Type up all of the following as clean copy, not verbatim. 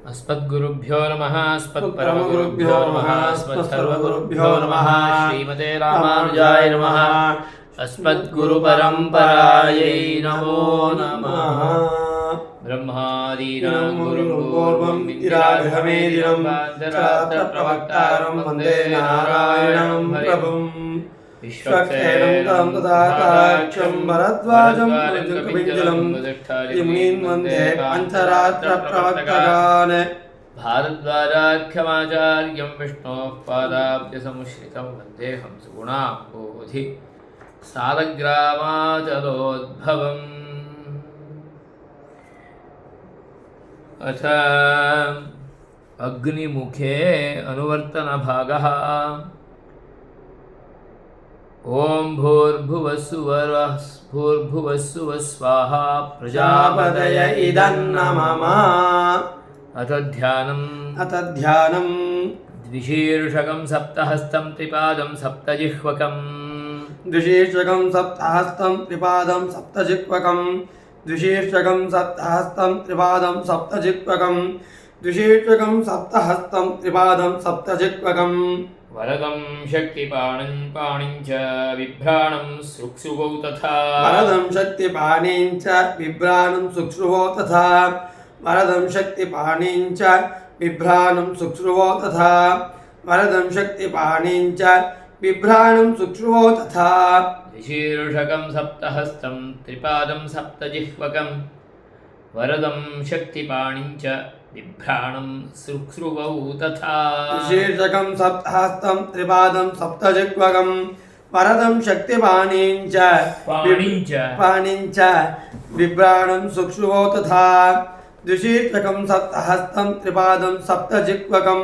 अस्मद्गुरुभ्यो नमः अस्मत्परमगुरुभ्यो नमः अस्मत्सर्वगुरुभ्यो नमः श्रीमते रामानुजाय नमः अस्मद्गुरुपरम्परायै नमो नमः ब्रह्मादीनां गुरुं पूर्वं विद्यागृहमेदिनं पाञ्चरात्रप्रवक्तारं वन्दे नारायणं प्रभुं विश्वक्षेणं तं तदाक्षं भरद्वाजं कपिञ्जलं मुनीन् वन्दे पाञ्चरात्रप्रवक्तारान् भारद्वाजाख्यमाचार्यं विष्णोः पादाब्जसमुश्रितं वन्देऽहं सुगुणाम्बोधि सालग्रामाचलोद्भवम् अथ अग्निमुखे अनुवर्तनभागः ओं भूर्भुवस्सुवः स्वाहा प्रजापतय इदन्नमम अथ ध्यानम् द्विशीर्षकं सप्तहस्तं त्रिपादं सप्तजिह्वकं द्विशीर्षकं सप्तहस्तं त्रिपादं सप्तजिह्वकं द्विशीर्षकं सप्तहस्तं त्रिपादं सप्तजिह्वकं द्विशीर्षकं सप्तहस्तं त्रिपादं सप्तजिह्वकं वरदं शक्तिपाणिं पाणिं च बिभ्राणं सुक्षुवौ तथा वरदं शक्तिपाणिं च बिभ्राणं सुक्षुवौ तथा वरदं शक्तिपाणिं च बिभ्राणं सुक्षुवौ तथा वरदं शक्तिपाणिं च बिभ्राणं सुक्षुवौ तथा द्विशीर्षकं सप्तहस्तं त्रिपादं सप्तजिह्वकं वरदं शक्तिपाणिं च बिभ्राणं सुक्ष्रुवौ तथा द्विशीर्षकं सप्तहस्तं त्रिपादं सप्तजिह्वकं वरदं शक्तिपाणिं च पाणिं च बिभ्राणं सुक्षुवौ तथा द्विशीर्षकं सप्तहस्तं त्रिपादं सप्तजिह्वकं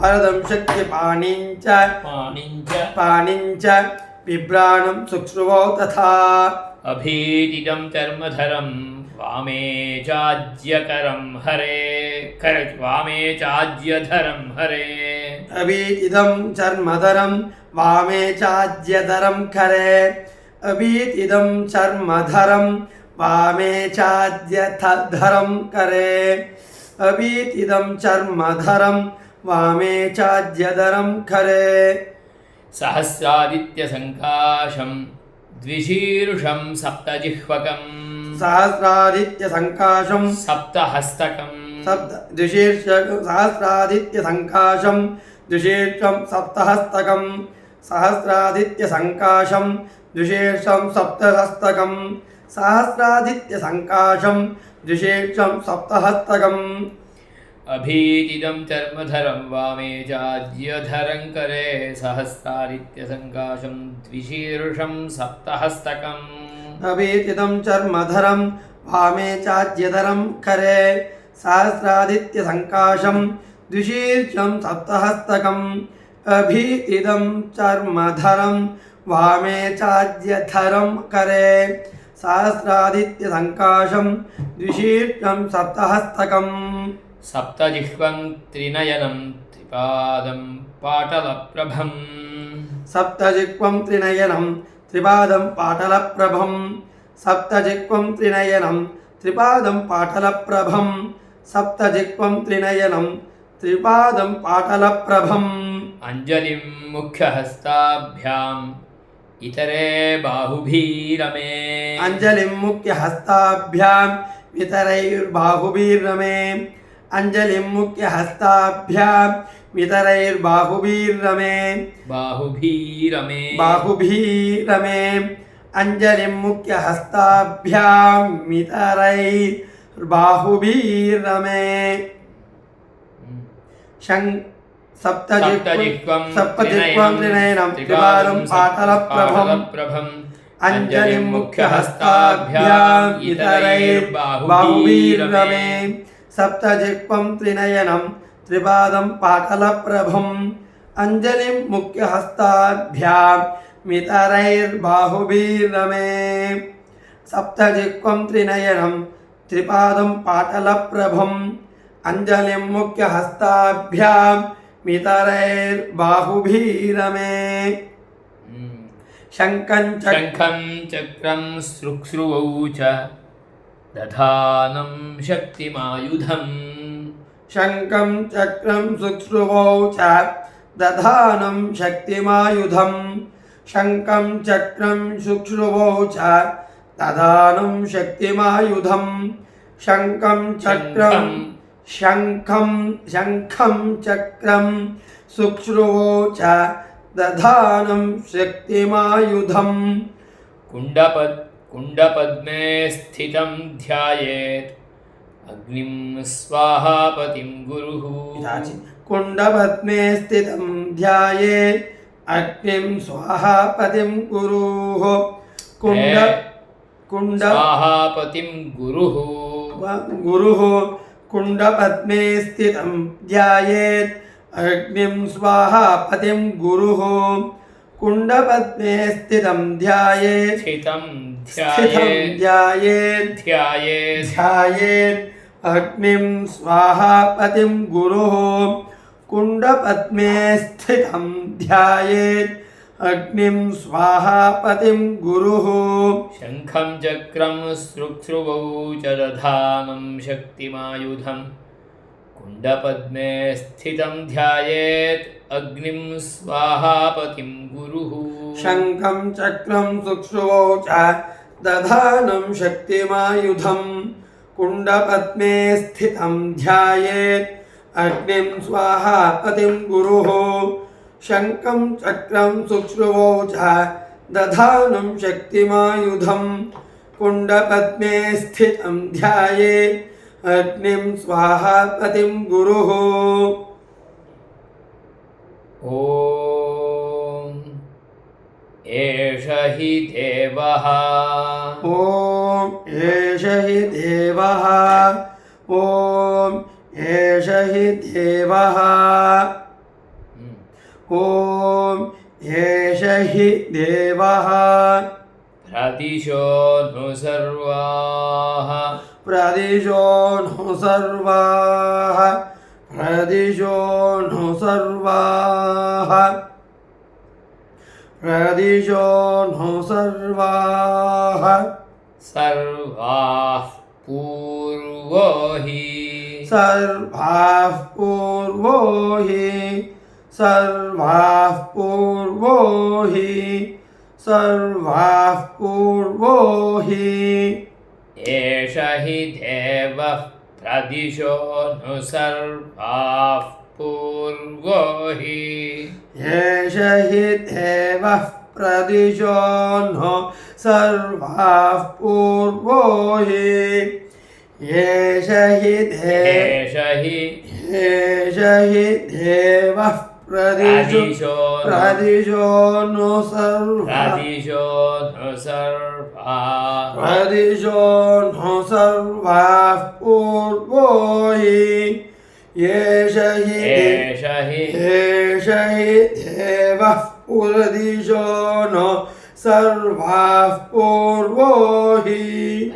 वरदं शक्तिपाणिं च पाणिं च बिभ्राणं सुक्षुवौ तथा अभीतिदं चर्मधरं वामे चाज्यकरं हरे वामे चाज्यधरं हरे अभीतिदं चर्मधरं वामे चाज्यधरं करे अभीतिदं चर्मधरं वामे चाज्यधरं करे अभीतिदं चर्मधरं वामे चाज्यधरं करे सहस्रादित्यसङ्काशं द्विशीर्षं सप्तजिह्वकं सहस्रादित्यसङ्काशं सप्तहस्तकं सहस्रादित्यसङ्काशं द्विशीर्षं सप्तहस्तकं सहस्रादित्यसङ्काशं द्विशीर्षं सप्तहस्तकं सहस्रादित्यसङ्काशं द्विशीर्षं सप्तहस्तकम् अभीतिदं चर्मधरं वामे चाज्यधरं करे सहस्रादित्यसङ्काशं द्विशीर्षं सप्तहस्तकम् अभीतिदं चर्मधरं वामे चाज्यधरं करे सहस्रादित्यसङ्काशं द्विशीर्षं सप्तहस्तकम् अभीतिदं चर्मधरं वामे चाज्यधरं करे सहस्रादित्यसङ्काशं द्विशीर्षं सप्तहस्तकम् सप्तजिह्वं त्रिनयनं त्रिपादं पाटलप्रभं सप्तजिह्वं त्रिनयनं त्रिपादं पाटलप्रभं सप्तजिह्वं त्रिनयनं त्रिपादं पाटलप्रभं सप्तजिह्वं त्रिनयनं त्रिपादं पाटलप्रभम् अञ्जलिं मुख्यहस्ताभ्याम् इतरे बाहुभिरमे अञ्जलिं मुख्यहस्ताभ्याम् इतरैर्बाहुभिरमे अञ्जलिं मुख्यहस्ताभ्याम् इतरैर्बाहुभिरमे बाहुभिरमे अञ्जलिं मुख्यहस्ताभ्याम् इतरैर्बाहुभिरमे सप्तजिह्वं त्रिनयनं त्रिपादं पाटलप्रभम् अञ्जलिं मुख्यहस्ताभ्याम् इतरैर्बाहुभिरमे सप्तजिह्वं त्रिनयनं त्रिपादं पाटलप्रभम् अञ्जलिं मुख्यहस्ताभ्याम् इतरैर्बाहुभिरमे सप्तजिह्वं त्रिनयनं त्रिपादं पाटलप्रभम् अञ्जलिं मुख्यहस्ताभ्याम् इतरैर्बाहुभिरमे शङ्खं चक्रं श्रुक्ष्रुवौ च दधानं शक्तिमायुधं शङ्खं चक्रं सुश्रुवौ च दधानं शक्तिमायुधम् शङ्खं चक्रं सुश्रुवौ च दधानं शक्तिमायुधम् शङ्खं चक्रं शङ्खं चक्रं सुश्रुवौ च दधानं शक्तिमायुधम् कुण्डपद्मे स्थितं ध्यायेत् अग्निं स्वाहापतिं गुरुः कुण्डपद्मे स्थितं ध्यायेत् अग्निं स्वाहापतिं गुरुः स्वाहापतिं गुरुः कुण्डपद्मे स्थितं ध्यायेत् अग्निं स्वाहापतिं गुरुः कुण्डपद्मे स्थितं ध्यायेत् अग्निं स्वाहापतिं गुरुः कुण्डपद्मे स्थितं ध्यायेत् अग्निं स्वाहापतिं गुरुः शङ्खं चक्रं सुश्रुवौ च दधानं शक्तिमायुधम् कुण्डपद्मे स्थितं ध्यायेत् अग्निं स्वाहापतिं गुरुः शङ्खं चक्रं सुश्रुवौ च दधानं शक्तिमायुधम् कुण्डपद्मे स्थितं ध्यायेत् अग्निं स्वाहापतिं गुरुः शङ्खं चक्रं सुश्रुवौ च दधानं शक्तिमायुधम् कुण्डपद्मे स्थितं ध्यायेत् अग्निं स्वाहापतिं गुरुः ॐ एष हि देवः ॐ एष हि देवः ॐ एष हि देवः ॐ एष हि देवः प्रदिशो नु सर्वाः प्रदिशो नु सर्वाः प्रदिशो नु सर्वाः प्रदिशो नु सर्वाः सर्वाः पूर्वो हि सर्वाः पूर्वो हि सर्वाः पूर्वो हि सर्वाः पूर्वो हि एष हि देवः प्रदिशो नु सर्वाः पूर्वो हि एष हि देवः प्रदिशो नु सर्वाः पूर्वो हि एष हि देवः प्रदिशो नु सर्वाः पूर्वो हि एष हि देवः प्रदिशो नु सर्वाः पूर्वो हि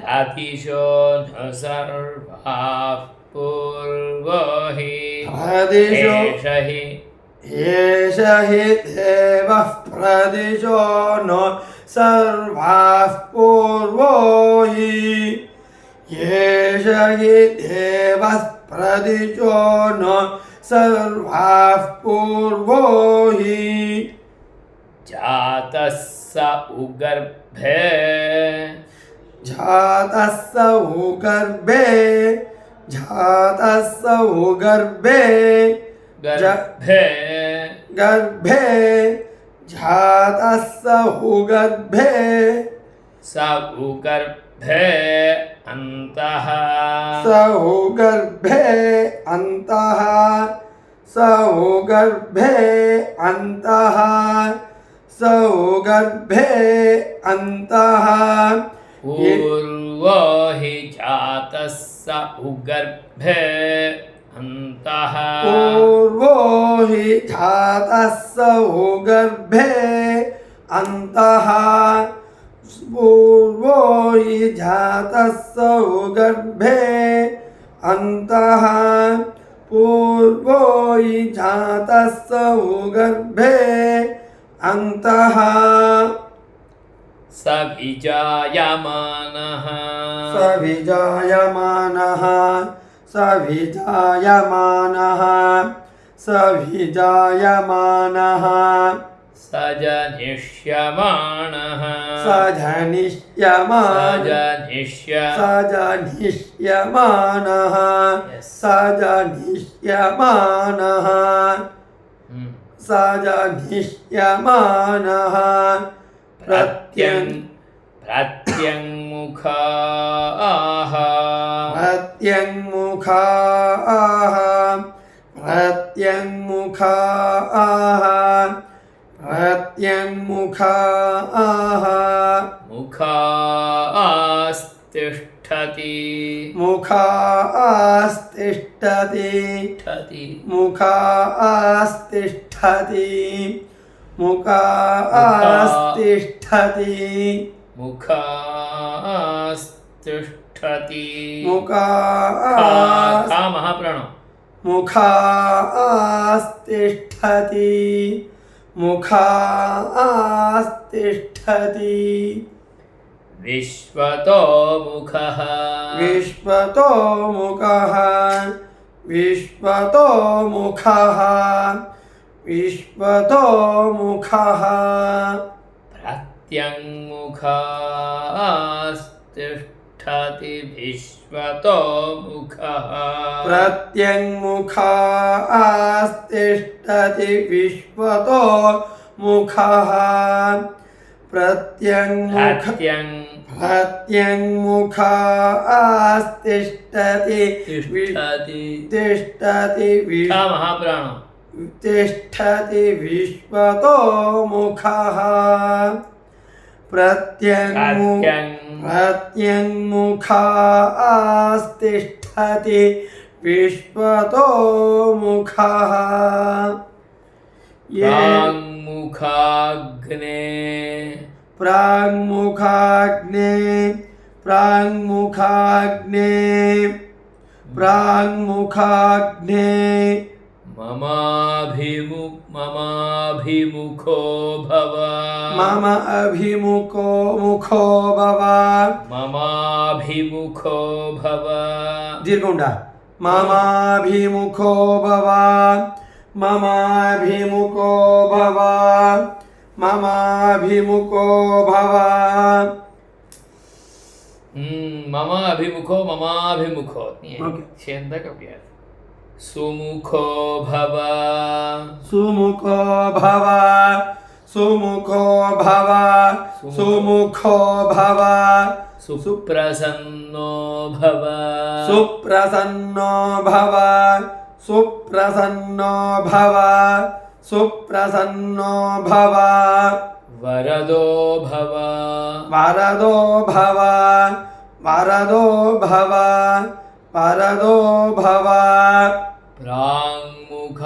प्रदिशो नु सर्वाः पूर्वो हि एष हि देवः प्रदिशो नु सर्वाः पूर्वो हि एष हि देवः प्रदिशो नु सर्वाः पूर्वो हि जातः स उगर्भे गर्भे जातः स उगर्भे स उगर्भे अन्तः स उगर्भे अन्तः स उगर्भे अन्तः स उगर्भे अन्तः पूर्वो हि जातः स उगर्भे अन्तः पूर्वो हि जातः स उगर्भे अन्तः पूर्वो हि जातः स उगर्भे अन्तः पूर्वो हि जातः स उगर्भे अन्तः स विजायमानः सविजायमानः सविजायमानः सजनिष्यमाणः सजनिष्यमानः Yes. सजनिष्यमानः सजनिष्यमानः प्रत्यङ्मुखाः प्रत्यङ्मुखाः प्रत्यङ्मुखाः प्रत्यङ्मुखाः मुखास्तिष्ठति मुखास्तिष्ठति मुखास्तिष्ठति मुखास्तिष्ठति मुखास्तिष्ठति महाप्राणो मुखास्तिष्ठति मुखास्तिष्ठति विश्वतो मुखः विश्वतो मुखः विश्वतो मुखः विश्वतो मुखः प्रत्यङ्मुखास्तिष्ठति विश्वतो मुखः प्रत्यङ्मुखास्तिष्ठति विश्वतो मुखः प्रत्यङ्मुखास्तिष्ठति तिष्ठति महाप्राणो तिष्ठति विश्वतो मुखः प्रत्यङ्मुखास्तिष्ठति विश्वतो मुखः प्राङ्मुखाग्ने ममाभिमुखो भव मम अभिमुखो भव ममाभिमुखो भव दीर्घुण्डा ममाभिमुखो भव ममाभिमुखो भव ममाभिमुखो भव ममाभिमुखो सुमुखो भव सुमुखो भव सुमुखो भव सुमुखो भव सुप्रसन्नो भव सुप्रसन्नो भव सुप्रसन्नो भव सुप्रसन्नो भव वरदो भव वरदो भव वरदो भव वरदो भव प्राङ्मुखाग्ने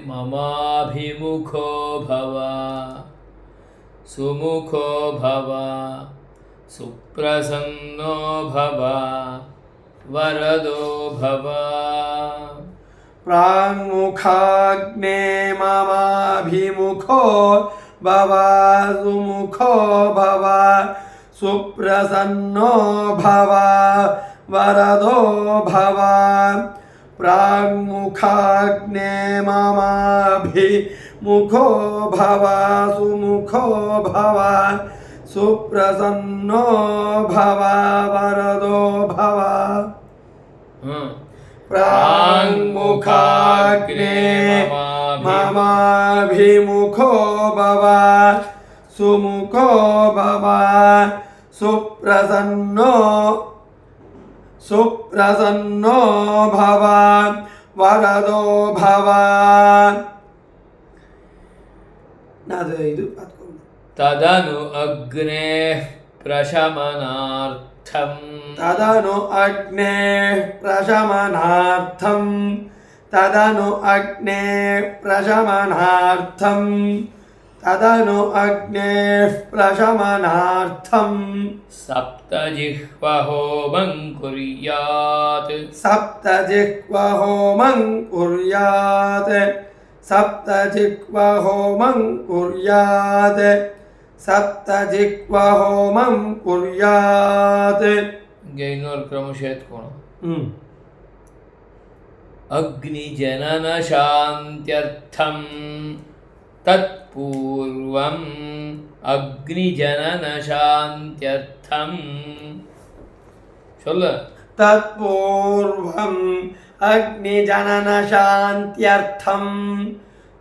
ममाभिमुखो भव सुमुखो भव सुप्रसन्नो भव वरदो भव प्राङ्मुखाग्ने ममाभिमुखो भव सुमुखो भव सुप्रसन्नो भव वरदो भव प्राङ्मुखाग्ने ममाभिमुखो भव सुमुखो भव सुप्रसन्नो भव वरदो भव प्राङ्मुखाग्ने ममाभिमुखो भव सुमुखो भव सुप्रसन्नो भव वरदो भव तदनु अग्नेः प्रशमनार्थं तदनु अग्नेः प्रशमनार्थं तदनु अग्नेः प्रशमनार्थं तदनु अग्नेः प्रशमनार्थं सप्तजिह्वहोमं कुर्यात् सप्तजिह्वहोमं कुर्यात् सप्तजिह्वहोमं कुर्यात् सप्तजिह्वहोमं कुर्यात् इन्नोरु क्रम शेत्कोण अग्निजननशान्त्यर्थं तत्पूर्वम् अग्निजननशान्त्यर्थं சொல்லு तत्पूर्वम् अग्निजननशान्त्यर्थं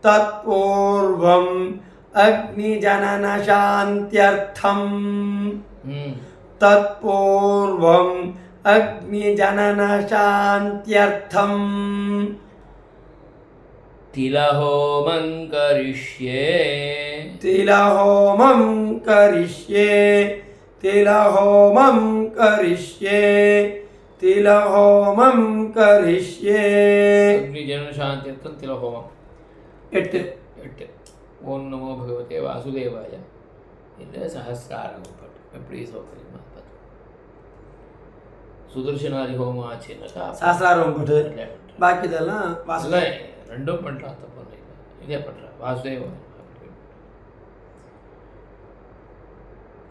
तत्पूर्वम् अग्निजननशान्त्यर्थं तत्पूर्वम् अग्निजननशान्त्यर्थं तिलहोमं करिष्ये तिलहोमं करिष्ये तिलहोमं करिष्ये तिलहोमं करिष्ये अग्निजननशान्त्यर्थं तिलहोमम् एट् ओम नमो भगवते वासुदेवाय இந்த சஹஸ்ராரம் பட் எப்படி சௌகரியமா பார்த்து சுதர்சனாதி ஹோமம் ஆச்சுன்னாக்கா சஹஸ்ராரம் பட்டு பாக்கி இதெல்லாம் இல்லை ரெண்டும் பண்ணலாம் தப்பு இல்லை இதே பண்ணுறேன் வாசுதேவ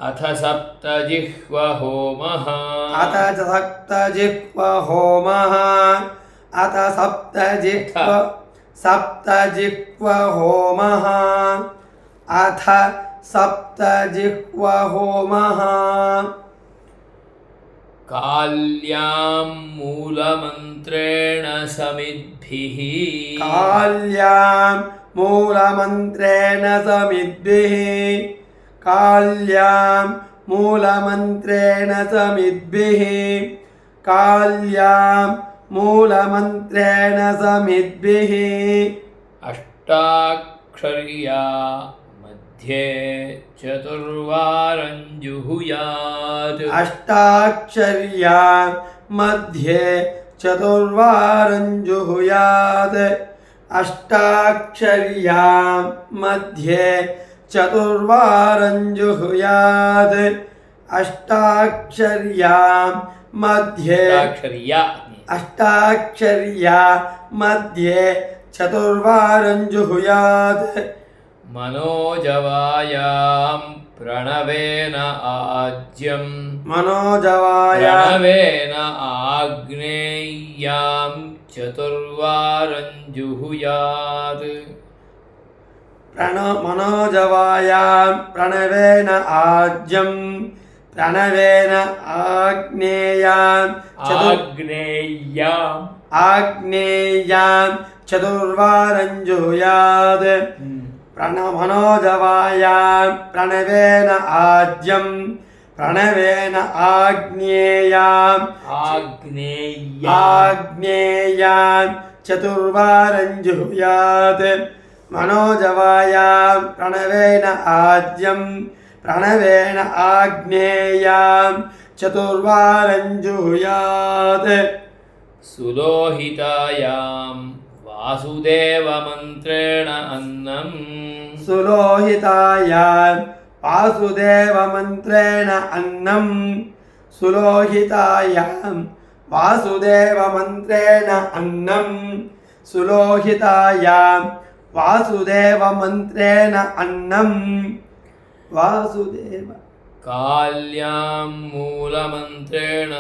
अथ सप्तजिह्व होमः अथ सप्तजिह्व होमः अथ सप्तजिह्व होमः अथ सप्तजिह्व होमः काल्यां मूलमन्त्रेण समिद्भिः काल्यां मूलमन्त्रेण समिद्भिः काल्यां मूलमन्त्रेण समिद्भिः काल्यां मूलमन्त्रेण समिद्भिः अष्टाक्षर्या मध्ये चतुर्वारं जुहुयात् अष्टाक्षर्या मध्ये चतुर्वारं जुहुयात् अष्टाक्षर्या मध्ये चतुर्वारं जुहुयात् अष्टाक्षर्या मध्ये अष्टाक्षर्या मध्ये चतुर्वारं जुहुयात् मनोजवायां प्रणवेन आज्यं मनोजवायां प्रणवेन आग्नेय्यां चतुर्वारं जुहुयात् मनोजवायां प्रणवेन आज्यं प्रणवेन आग्नेय्यां चतुर्वारं जुहुयात् मनोजवायां प्रणवेन आज्यं प्रणवेन आग्नेय्यां चतुर्वारं जुहुयात् मनोजवायां प्रणवेन आज्यं प्रणवेन आग्नेय्यां चतुर्वारं जुहुयात् सुलोहितायां वासुदेवमन्त्रेण अन्नम् सुलोहितायां वासुदेवमन्त्रेण अन्नं सुलोहितायां वासुदेवमन्त्रेण अन्नं सुलोहितायां वासुदेवमन्त्रेण अन्नं वासुदेव काल्यां मूलमन्त्रेण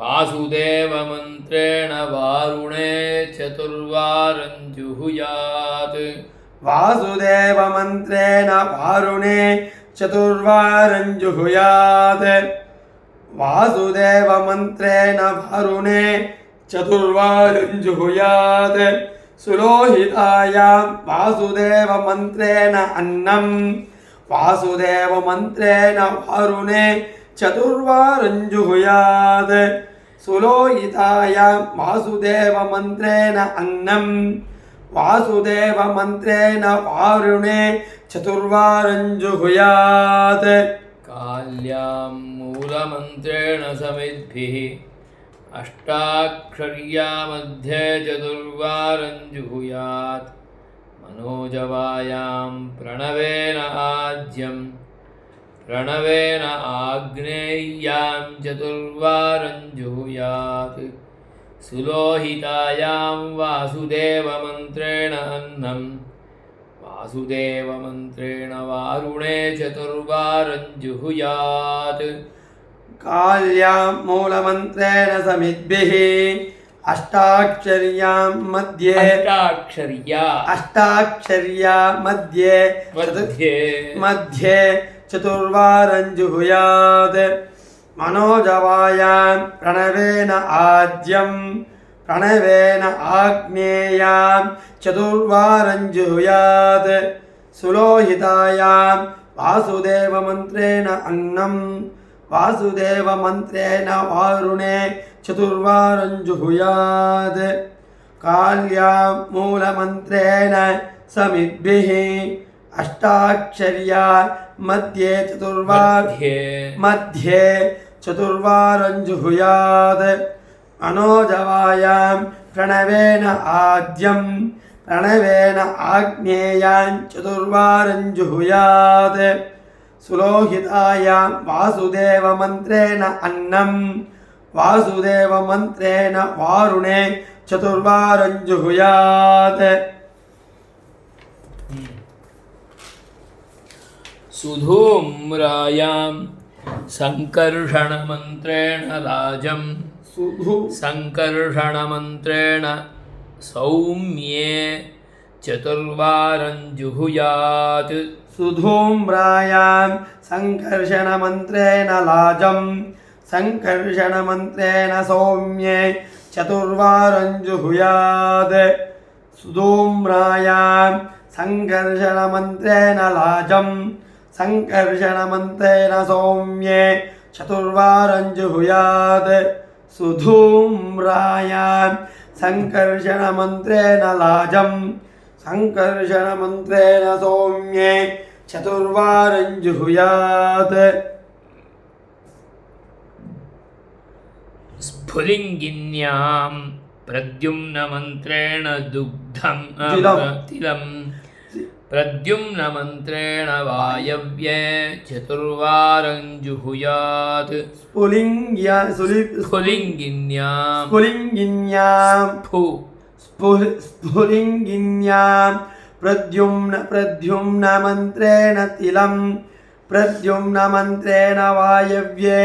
वासुदेवमन्त्रेण वारुणे चतुर्वारं जुहुयात् वासुदेवमन्त्रेण वारुणे चतुर्वारं जुहुयात् वासुदेवमन्त्रेण वारुणे चतुर्वारं जुहुयात् सुलोहितायां वासुदेवमन्त्रेण अन्नं वासुदेवमन्त्रेण वारुणे चतुर्वारं जुहुयात् सुलोहितायां वासुदेवमन्त्रेण अन्नं वासुदेवमन्त्रेण वारुणे चतुर्वारं जुहुयात् काल्यां मूलमन्त्रेण समिद्भिः अष्टाक्षर्या मध्ये चतुर्वारं जुहुयात् मनोजवायां प्रणवेन आज्यं प्रणवेन आग्नेय्यां चतुर्वारं जुहुयात् सुलोहितायां वासुदेवमन्त्रेण अन्नं वासुदेवमन्त्रेण वारुणे चतुर्वारं जुहुयात् काल्यां मूलमन्त्रेण समिद्भिः अष्टाक्षर्यां मध्ये अष्टाक्षर्या मध्ये चतुर्वारं जुहुयात् मनोजवायां प्रणवेन आद्यं प्रणवेन आग्नेयां चतुर्वारं जुहुयात् सुलोहितायां वासुदेवमन्त्रेण अन्नं वासुदेवमन्त्रेण वारुणे चतुर्वारं जुहुयात् काल्यां मूलमन्त्रेण समिद्भिः अष्टाक्षर्या मध्ये चतुर्वारं जुहुयात् मनोजवायां प्रणवेन आद्यं प्रणवेन आग्नेयां चतुर्वारं जुहुयात् सुलोहितायां वासुदेवमन्त्रेण अन्नं वासुदेवमन्त्रेण वारुणे चतुर्वारं जुहुयात् सुधूम्रायां संकर्षणमन्त्रेण राजं संकर्षणमन्त्रेण सौम्ये चतुर्वारं जुहुयात् सुधूम्रायां संकर्षणमन्त्रेण लाजं संकर्षणमन्त्रेण सौम्ये चतुर्वारं जुहुयात् सुधूम्रायां संकर्षणमन्त्रेण लाजं संकर्षणमन्त्रेण सौम्ये चतुर्वारं जुहुयात् सुधूम्रायां संकर्षणमन्त्रेण लाजं संकर्षणमन्त्रेण सौम्ये चतुर्वारं जुहुयात् स्फुलिङ्गिन्यां प्रद्युम्नमन्त्रेण दुग्धं तिलं प्रद्युम्नमन्त्रेण वायव्ये चतुर्वारं जुहुयात् स्फुलिङ्गिन्यां प्रद्युम्नमन्त्रेण तिलं प्रद्युम्नमन्त्रेण वायव्ये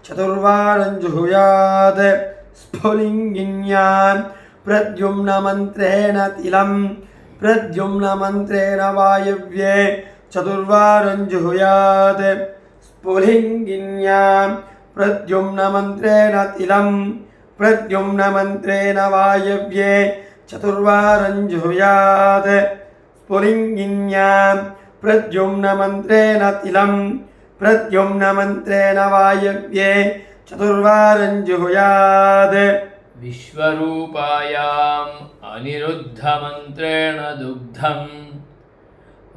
चतुर्वारं जुहुयात् स्फुलिङ्गिन्यां प्रद्युम्नमन्त्रेण तिलं प्रद्युम्नमन्त्रेण वायव्ये चतुर्वारं जुहुयात् स्फुलिङ्गिन्यां प्रद्युम्नमन्त्रेण तिलं प्रद्युम्नमन्त्रेण वायव्ये चतुर्वारं जुहुयात् स्फुलिङ्गिन्यां प्रद्युम्नमन्त्रेण तिलं प्रद्युम्नमन्त्रेण वायव्ये चतुर्वारं जुहुयात् विश्वरूपायाम् अनिरुद्धमन्त्रेण दुग्धम्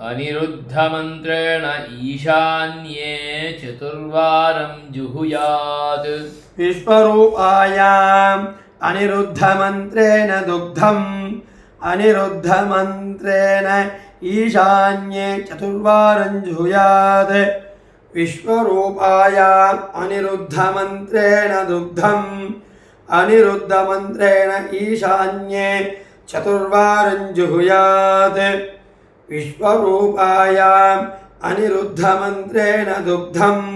अनिरुद्धमन्त्रेण ईशान्ये चतुर्वारं जुहुयात् विश्वरूपायाम् अनिरुद्धमन्त्रेण दुग्धम् अनिरुद्धमन्त्रेण ईशान्ये चतुर्वारं जुहुयात् विश्वरूपायाम् अनिरुद्धमन्त्रेण दुग्धम् अनिरुद्धमन्त्रेण ईशान्ये चतुर्वारं जुहुयात् विश्वरूपायाम् अनिरुद्धमन्त्रेण दुग्धम्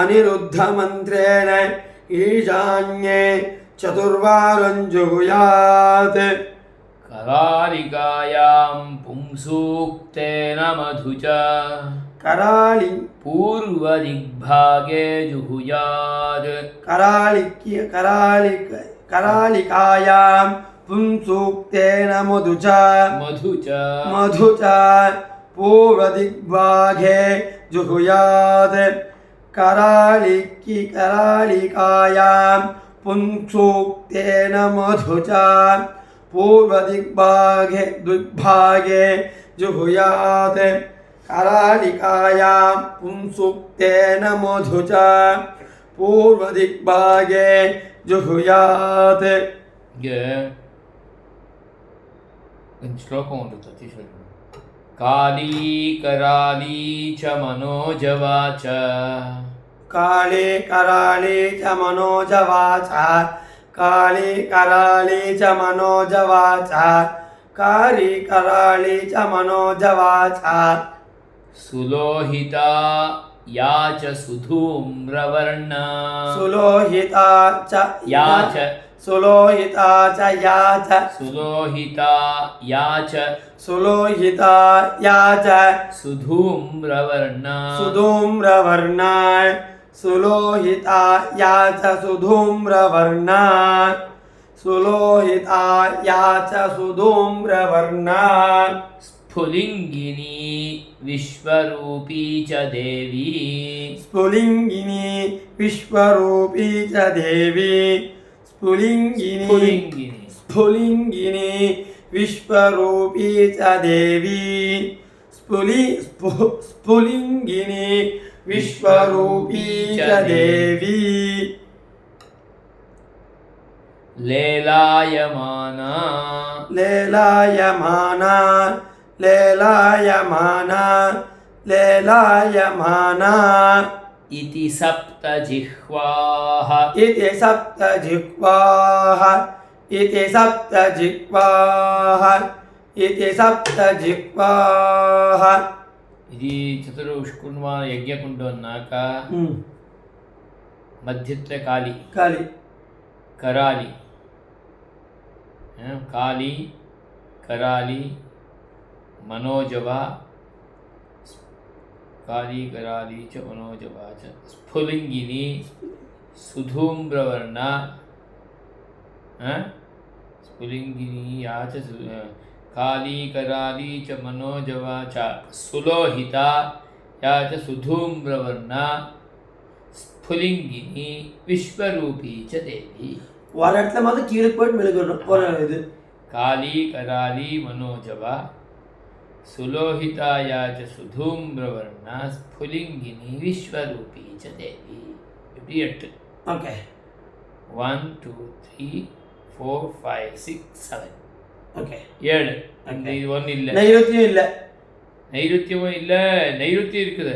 अनिरुद्धमन्त्रेण ईशान्ये चतुर्वारं जुहुयात् करालिकायां पुंसूक्तेन मधु च पूर्वदिग्भागे जुहुयात् करालिकायां पुंसूक्तेन मधु च पूर्वदिग्भागे जुहुयात् करालिकायां पुंसूक्तेन मधु च पूर्वदिग्भागे जुहुयात् करालिकायां पुंसूक्तेन मधु च पूर्वदिग्भागे जुहुयात् श्लोकं काली कराली च मनोजवाच काली कराली च मनोजवाच काली कराली च मनोजवाच काली कराली च मनोजवाच सुलोहिता या च सुधूम्रवर्णा सुलोहिता च या च सुलोहिता च या च सुलोहिता या च सुलोहिता या च सुधूम्रवर्णा सुधूम्रवर्णा सुलोहिता या च सुधूम्रवर्णा सुलोहिता या च सुधूम्रवर्णा स्फुलिङ्गिनी विश्वरूपी च देवी स्फुलिङ्गिनी विश्वरूपी च देवी स्फुलिङ्गिनी स्फुलिङ्गिनी स्फुलिङ्गिनी विश्वरूपी च देवी स्फुलिङ्गिनी विश्वरूपी च देवी लेलायमाना लेलायमाना लेलायमाना लेलायमाना इति सप्तजिह्वाः इति सप्तजिह्वाः इति सप्तजिह्वाः इति सप्तजिह्वाः ఇది చతుర్విష్కుర్మ యజ్ఞకుండం అన్నాక మధ్యత్వ కాళి కాళి కరాలి కాళి కరాలి మనోజవ కాళి కరాలి చ మనోజవ చ స్ఫులింగిని సుధూమ్రవర్ణ స్ఫులింగిని యా చ काली कराली च मनोजवा च सुलोहिता या च सुधूम्रवर्णा स्फुलिंगिनी विश्वरूपी च देवी ஒரு இடத்துல மாதிரி கீழே போயிட்டு மெழுகணும் ஒரு இது काली कराली मनोजवा सुलोहिता या च सुधूम्रवर्णा स्फुलिंगिनी विश्वरूपी च देवी இப்படி 8 ஓகே 1 2 3 4 5 6 7 ஓகே 7 அந்த இது ஒன்று இல்லை நைருத்தியம் இல்லை நைருத்தியமும் இல்லை நைருத்தியம் இருக்குது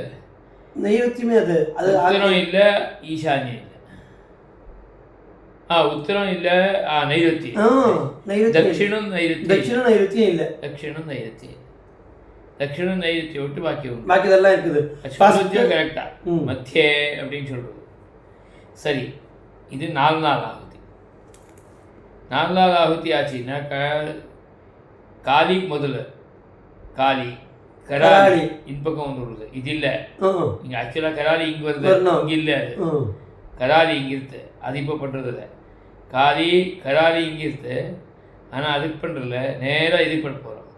நைருத்தியமே அது அது உத்தரம் இல்லை ஈசான்யம் இல்லை உத்தரம் இல்லை நைருத்தியம் தட்சிணம் நைருத்தியம் தட்சிணம் நைருத்தியம் இல்லை தட்சிணம் நைருத்தியம் விட்டு பாக்கி உண்டு பாக்கி இதெல்லாம் இருக்குது அஸ்வத்தியம் கரெக்டா மத்தியே அப்படின்னு சொல்றது சரி இது 4 நாள் ஆகுதி 4 நாள் ஆகுதி ஆச்சுன்னா காளி முதல்ல காளி கராளி இந்த பக்கம் வந்து விடுது இது இல்லை இங்கே ஆக்சுவலாக கராளி இங்கே வருது இங்கே இல்லை அது கராளி இங்கே இருக்கு அது இப்போ பண்ணுறது இல்லை காளி கராளி இங்கே இருக்கு ஆனால் அதுக்கு பண்ணுறதில்ல நேராக இது பண்ண போகிறோம்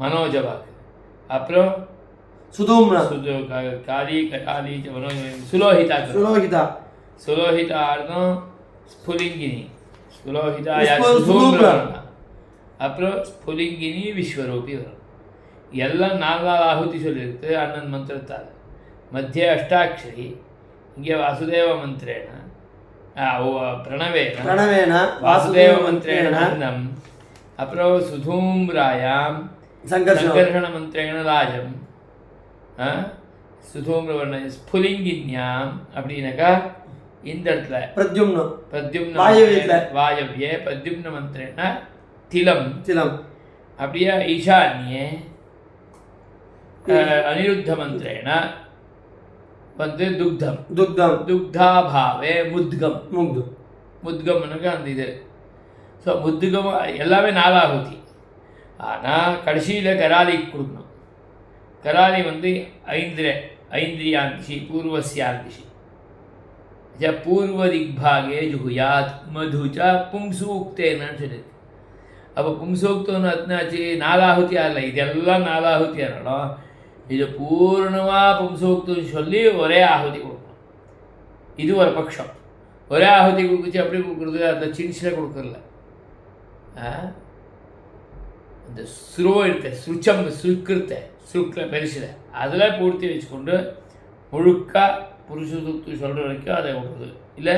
மனோஜவாக்கு அப்புறம் காளி கராளி சுலோஹிதா சுலோஹிதா அர்த்தம் ஸ்புலிங்கினி சுலோஹிதா அப்புறம் ஸ்புலிங்கினி விஸ்வரூபி வரும் எல்லாம் 4 நாள் ஆகுதி சொல்லியிருக்கு 11 மந்திரத்தால் மத்திய அஷ்டாட்சரி இங்கே வாசுதேவ மந்திரேன பிரணவேன வாசுதேவ மந்திரேன அன்னம் அப்புறம் சுதூம்ராயாம் சங்கர்ஷண மந்திரேன ராஜம் சுதூம்ரவர்ண ஸ்புலிங்கின்யாம் அப்படின்னாக்கா இந்த இடத்துல பிரத்யும்ன வாயவ்யே பிரத்யும்ன மந்திரேன திலம் அப்படியே ஈசான்யே அனிருத்த மந்திரேன வந்து துக்தாபாவே முத்கம்னுக்கு அந்த இது ஸோ முத்கம் எல்லாமே 4 ஆகுதி ஆனால் கடைசியில் கராலி கொடுக்கணும் கராலி வந்து ஐந்திரியாந்திஷி பூர்வஸ்யாந்திஷி பூர்வ திக்பாகே ஜுகுயாத் மதுச்ச பும்சூக்தேன்னு சொல்லியிருக்கு அப்போ பும்சூக்தம்னு அத்தனாச்சு 4 ஆகுதி ஆகல இதெல்லாம் 4 ஆகுதி ஆகணும் இது பூர்ணமாக பும்சூக்தம் சொல்லி ஒரே ஆகுதி கொடுக்கணும் இது ஒரு பட்சம் ஒரே ஆகுதி கொடுக்குச்சு அப்படி கொடுக்குறது அந்த சின்ஸில் கொடுக்குறல இந்த ஸ்ரோ இருக்க சுக்கில் பெருசில் அதில் பூர்த்தி வச்சுக்கொண்டு முழுக்க புருஷ சூக்தி சொல்கிற வரைக்கும் அதை கொடுக்குது இல்லை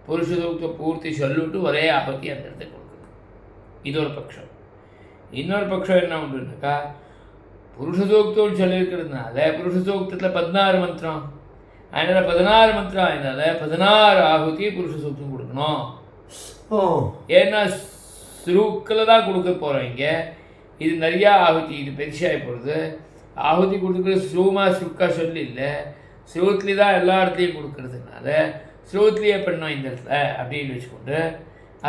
புருஷ சூக்தை பூர்த்தி சொல்லிவிட்டு ஒரே ஆகுதி அந்த இடத்துக்கு கொடுக்குது இது ஒரு பட்சம் இன்னொரு பட்சம் என்ன உண்டுனாக்கா புருஷ சூக்தம் சொல்லியிருக்கிறதுனால புருஷ சூக்தத்தில் 16 மந்திரம் அதனால் 16 மந்திரம் அதனால 16 ஆகுதி புருஷ சூக்தம் கொடுக்கணும் ஏன்னா ஸ்ரூக்கில் தான் கொடுக்க போகிறோம் இங்கே இது நிறையா ஆகுதி இது பெருசாகி போகிறது ஆகுதி கொடுக்குற ஸ்ரூமா ஸ்ருக்கா சொல்லி இல்லை ஸ்ருவத்லி தான் எல்லா இடத்துலையும் கொடுக்கறதுனால ஸ்ருவத்லியே பண்ணோம் இந்த இடத்துல அப்படின்னு வச்சுக்கொண்டு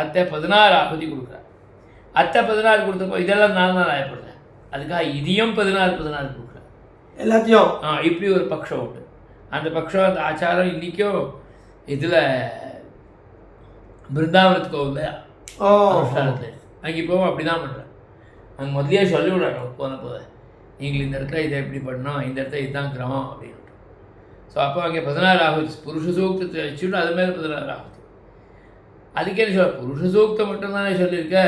அத்தை 16 ஆகுதி கொடுக்குறார். அத்தை 16 கொடுத்தப்போ இதெல்லாம் 4 நாள் ஆயப்படுது. அதுக்காக இதையும் 16 கொடுக்குறார் எல்லாத்தையும். இப்படி ஒரு பட்சம் உண்டு. அந்த பட்சம் அந்த ஆச்சாரம் இன்றைக்கும் இதில் பிருந்தாவனத்துக்கு கோவில்ல அனுஷ்டானத்தில் அங்கே இப்போவும் அப்படி தான் பண்ணுறேன். அங்கே முதலே சொல்லி விடுறாங்க போன போது நீங்கள் இந்த இடத்துல இதை எப்படி பண்ணோம், இந்த இடத்துல இதுதான் கிரமம் அப்படின்ட்டு. ஸோ அப்போ அங்கே 16 ஆகுது. புருஷ சூக்தத்தை வச்சுட்டு அது மேலே 16 ஆகுது. அதுக்கே சொல்ல புருஷ சூக்தம் மட்டும்தானே சொல்லியிருக்க,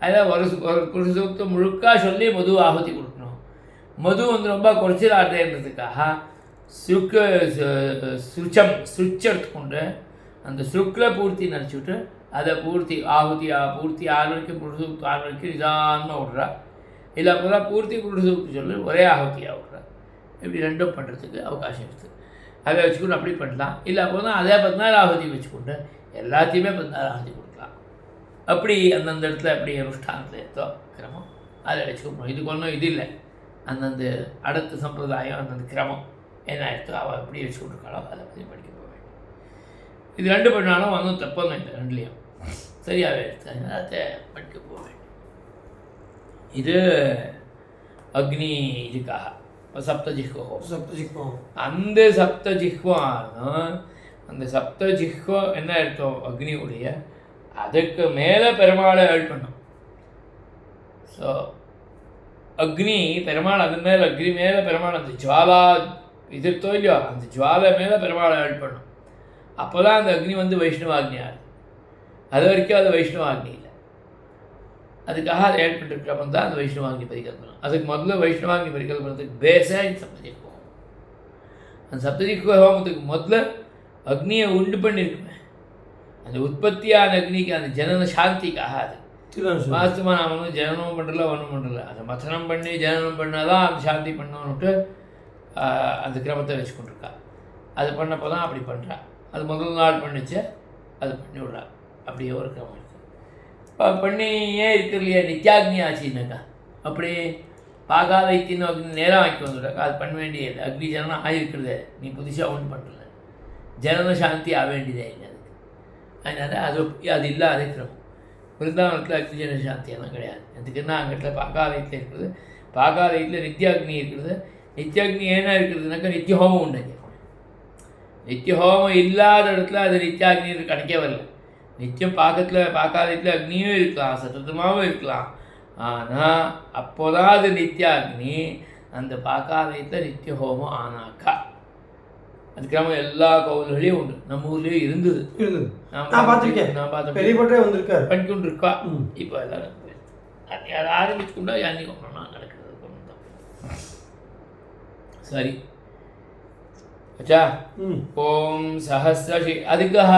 அதில் ஒரு புருஷ சூக்தம் முழுக்கா சொல்லி மது ஆகுதி கொடுக்கணும். மது வந்து ரொம்ப குறைச்சிடாதேன்றதுக்காக சுருச்சம் எடுத்துக்கொண்டு அந்த சுருக்கில் பூர்த்தி நினச்சிவிட்டு அதை பூர்த்தி பூர்த்தி 6 வரைக்கும் புருஷ சூக்தம் 6 வரைக்கும் நிதானமாக விட்றா. இல்லை அப்போ பூர்த்தி புருஷ சூக்தி சொல்லி ஒரே ஆகுதியாக விட்றா. இப்படி ரெண்டும் பண்ணுறதுக்கு அவகாசம் இருக்குது. அதை வச்சுக்கொண்டு அப்படி பண்ணலாம். இல்லை அப்போ தான் அதே 16 ஆகுதி வச்சுக்கொண்டு எல்லாத்தையுமே 16 ஆகுதி கொடுக்கலாம். அப்படி அந்தந்த இடத்துல அப்படி அனுஷ்டானத்தில் எடுத்தோ கிரமம் அதை வச்சுக்கணும். இதுக்கு ஒன்றும் இது இல்லை. அந்தந்த அடுத்த சம்பிரதாயம் அந்தந்த கிரமம் என்ன எடுத்தோ அவள் எப்படி வச்சு கொடுக்காளோ அதை பற்றி படிக்க போக வேண்டும். இது ரெண்டு பண்ணாலும் ஒன்றும் தப்பொன்னும் இல்லை, ரெண்டுலேயும் சரியாகவே எடுத்து அதை படிக்க போக வேண்டும். இது அக்னி இதுக்காக சப்தஜிஹ்வம். அந்த சப்தஜிஹ்வம் என்ன எடுத்தோம் அக்னியுடைய அதுக்கு மேலே பெருமாளை ஏழ் பண்ணும். ஸோ அக்னி பெருமாள் அது மேலே அக்னி மேலே பெருமாள் அந்த ஜுவாலா எதிர்த்தோ இல்லையோ அந்த ஜுவாலை மேலே பெருமாளை ஏழ் பண்ணும். அப்போ தான் அந்த அக்னி வந்து வைஷ்ணவாக்னியாக இருக்குது. அது வரைக்கும் அது வைஷ்ணவாக்னி இல்லை. அதுக்காக அதை ஏழ் பண்ணிருக்கிறப்ப தான் அந்த வைஷ்ணவாக்னி பரிகல்பனம். அதுக்கு முதல்ல வைஷ்ணவாக்னி பரிகல்பனத்துக்கு பேஸே சப்தஜிஹ்வம். அந்த சப்தஜிஹ்வத்துக்கு முதல்ல அக்னியை உண்டு பண்ணியிருக்குமே அந்த உற்பத்தியான அக்னிக்கு அந்த ஜனன சாந்திக்காக அது வாஸ்தவமாக நாம் வந்து ஜனனம் பண்ணுறல ஒன்றும் பண்ணுறல அதை மதனம் பண்ணி ஜனனம் பண்ணால் தான் அந்த சாந்தி பண்ணணுன்ட்டு அந்த கிரமத்தை வச்சு கொண்டிருக்கா. அது பண்ணப்போ தான் அப்படி பண்ணுறா. அது முதல் நாள் பண்ணிச்சு அது பண்ணி விட்றா. அப்படியே ஒரு கிரமம் இருக்குது. பண்ணியே இருக்கிறலையே நித்யாக்னி ஆச்சுன்னாக்கா அப்படி பாகாத இத்தின்னு அக்னி நேரம் ஆக்கி வந்துட்டாக்கா அது பண்ண வேண்டியது. அக்னி ஜனனம் ஆகிருக்கிறது, நீ புதுசாக ஒன்றும் பண்ணுறல, ஜனன சாந்தி ஆக வேண்டியதே இல்லை. அதுக்கு அதனால் அது இல்லாத கிரமம். பிருந்தாவனத்தில் அக்னி ஜன சாந்தியெல்லாம் கிடையாது. அதுக்குன்னா அங்கிட்ட பாகாலயத்தில் இருக்கிறது, பாகாலயத்தில் நித்யாக்னி இருக்கிறது. நித்யாக்னி ஏன்னா இருக்கிறதுனாக்கா நித்தியஹோமம் உண்டு. நித்தியஹோமம் இல்லாத இடத்துல அது நித்யாக்னி கிடைக்க வரல. நித்தியம் பாகாலயத்தில் அக்னியும் இருக்கலாம், சத்தமாகவும் இருக்கலாம். ஆனால் அப்போதான் அது நித்யாக்னி. அந்த பாகாலயத்தில் நித்திய ஹோமம் ஆனாக்கா அது கிராமம் எல்லா கோவில்களையும் உண்டு. நம்ம ஊர்லேயும் இருந்தது. நான் பார்த்துருக்கேன். பண்ணிக்கொண்டு இருக்கா. இப்போ எல்லாரும் அதை ஆரம்பிச்சுக்கொண்டா யானைக்கு ஒன்றா நடக்கிறது. சரி அச்சா. ஓம் சஹஸ்ரஷி. அதுக்காக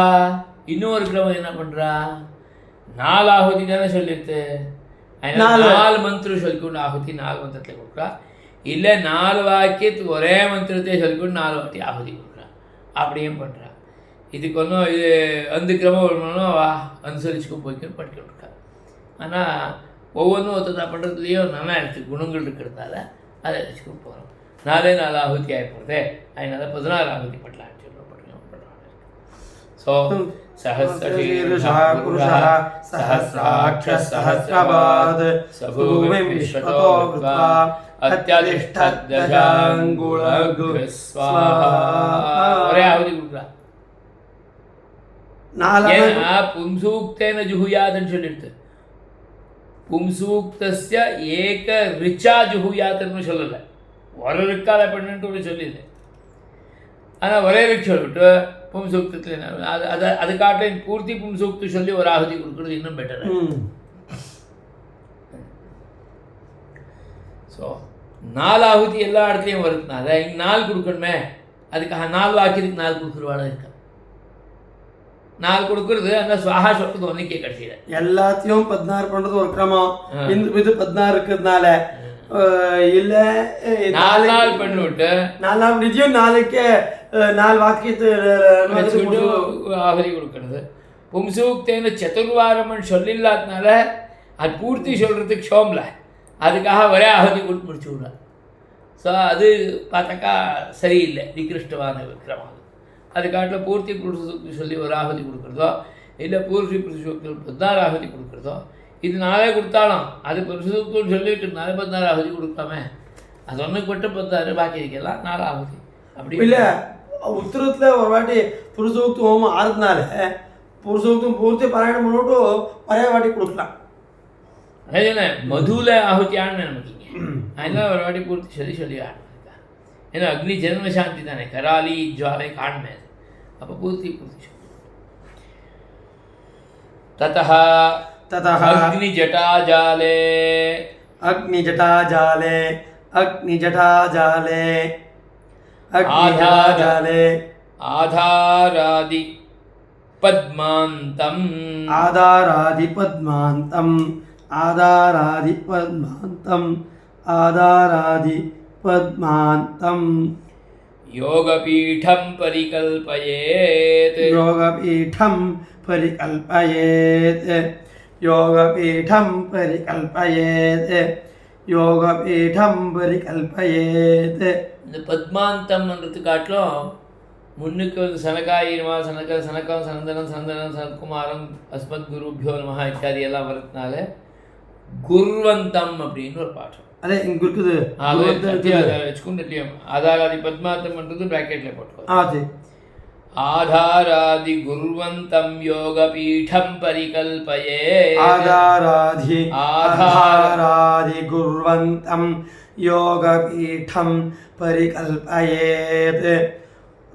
இன்னொரு கிரமம் என்ன பண்ணுறா, 4 ஆகுதி தானே சொல்லிடுது. 4 மந்திரம் சொல்லிக்கொண்டு ஆகுதி 4 மந்திரத்தை கொடுக்குறா. இல்லை 4 வாக்கியத்துக்கு ஒரே மந்திரத்தை சொல்லிக்கொண்டு 4 வாட்டி ஆகுதி கொடுக்குறா. அப்படியும் பண்ணுறா. இதுக்கு ஒன்றும் இது அந்த கிரமம் ஒன்றும் அனுசரிச்சுக்கும் போய்க்கும் படிக்கிட்டு. ஆனால் ஒவ்வொன்றும் ஒருத்தர் பண்ணுறதுலேயும் நல்லா எடுத்து குணங்கள் இருக்கிறதால அதை வச்சுக்கும் போகிறோம். 4 ஆகுதி ஆகிப்போகுது. அதனால 16 ஆகுதி பண்ணலாம் பண்ணுறாங்க. ஸோ சஹஸ்ரசீர்ஷா புருஷः சஹஸ்ராட்சः சஹஸ்ரபாத் சபூமிம் விஸ்வதோ வ்ருத்வா அத்யதிஷ்டத்யஜாங்குலகுஹ ஸ்வாஹா. ஒரே ஆகுதி கொடுக்குறா. ஏன்னா பும்சூக்தேன ஜுஹுயாத்னு சொல்லிடுது. பும்சூக்தஸ்ய ஏக ரிச்சா ஜுஹுயாத்னு சொல்லலை, ஒரு ரிக்கால பண்ணுன்ட்டு சொல்லிடுது. ஆனால் ஒரே ரிக் சொல்லிவிட்டு பும்சூக்தத்தில் அது காட்டில் பூர்த்தி பும்சூக்தி சொல்லி ஒரு ஆகுதி கொடுக்குறது இன்னும் பெட்டர். ஸோ 4 ஆகுதி எல்லா இடத்துலையும் வருதுனால இங்கே 4 கொடுக்கணுமே. அதுக்காக 4 வாக்கியத்துக்கு 4 கொடுக்குறவாட இருக்கா. 4 கொடுக்குறது அந்த சுவாகா சொல்றது ஒன்றுக்கே கடைசியில் எல்லாத்தையும் 16 பண்ணுறது ஒரு கிரமம். இது 16 இருக்கிறதுனால இல்லை 4 நாள் பண்ணிவிட்டு 4 நாள் நிச்சயம் 4க்கு 4 வாக்கியத்து ஆகுதி கொடுக்கறது. பும்சூக்தேன சதுர்வாரம்னு சொல்லில்லாதனால அது பூர்த்தி சொல்கிறதுக்கு ஷோம்ல அதுக்காக ஒரே ஆகுதி கொடுத்து முடிச்சு விட்றா. ஸோ அது பார்த்தாக்கா சரியில்லை, நிகிருஷ்டமான விக்கிரமம். அது காட்டில் பூர்த்தி புருஷ சொல்லி ஒரு ஆகுதி கொடுக்குறதோ இல்லை பூர்த்தி புருஷ 16 ஆகுதி கொடுக்குறதோ, இது நாளே கொடுத்தாலும் அது புருஷத்துக்குன்னு சொல்லிட்டு 16 ஆகுதி கொடுக்காம அது ஒன்றுக்கு மட்டும் 16 பாக்கி இருக்கலாம் 4 ஆகுதி அப்படி இல்லை. உத்தரத்தில் ஒரு வாட்டி புருஷோக்தி ஹோமம் ஆறுதுனால புருஷோக்தம் பூர்த்தி பாராயணம் பண்ணிட்டு ஒரே வாட்டி கொடுக்கலாம். அதே மதுவில் ஆகுதி ஆடணும் நமக்கு இங்கே, அதனால ஒரு வாட்டி பூர்த்தி சொல்லி ஆடணும். ஏன்னா அக்னி ஜென்ம சாந்தி தானே, கராலி ஜுவாலை காண்மே, அப்போ பூர்த்தி சொல்லி ततः अग्निजटाजाले आधारादि पद्मान्तम् योगपीठं परिकल्पयेत् இந்த பத்மாந்தம்ன்றது காட்டிலும் முன்னுக்கு வந்து சனகாயிரமா சனகம் சனந்தனம் சனத்குமாரம் அஸ்மத் குருபியோ நமஹ இத்தியாதி எல்லாம் வரதுனால குர்வந்தம் அப்படின்னு ஒரு பாடம். అదే ఇంక గుర్తుది வச்சுக்கொண்டு ஆதாராதி பத்மாந்தம்ன்றது பிராக்கெட்ல போட்டுக்கோ. आधारादि गुर्वन्तं योगपीठं परिकल्पये आधारादि गुर्वन्तं योगपीठं परिकल्पयेत्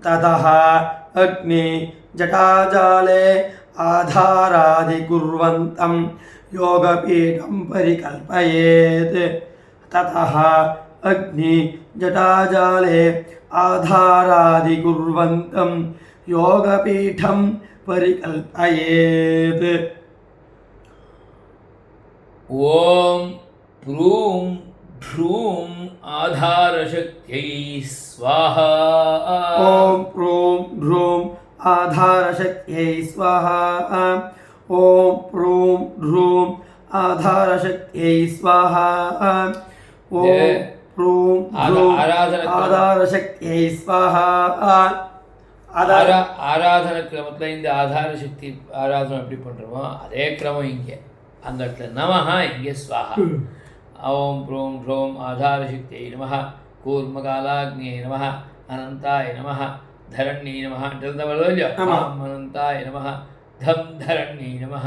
ततः अग्नि जटाजाले आधारादि गुर्वन्तं योगपीठं परिकल्पयेत् ततः अग्नि जटाजाले आधारादि गुर्वन्तं योगपीठं परिकल्पयेत्. ओम प्रूं भ्रूं आधारशक्त्यै स्वाहा. ओम प्रूं भ्रूं आधारशक्त्यै स्वाहा. ओम प्रूं भ्रूं आधारशक्त्यै स्वाहा. ओम प्रूं भ्रूं आधारशक्त्यै स्वाहा. ஆராதன கிரமத்தில் இந்த ஆதார சக்தி ஆராதனை எப்படி பண்ணுறோமோ அதே கிரமம் இங்கே அந்த இடத்துல நமஹா, இங்கே ஸ்வாஹா. ஓம் ப்ரோம் ப்ரோம் ஆதார சக்தியை நமஹ, கூர்மகாலாக்னியை நமஹ, அனந்தாய நமஹ, தரண்யை நமஹன்றது வருதோ இல்லையோ, அனந்தாய நமஹ, தம் தரண்யை நமஹ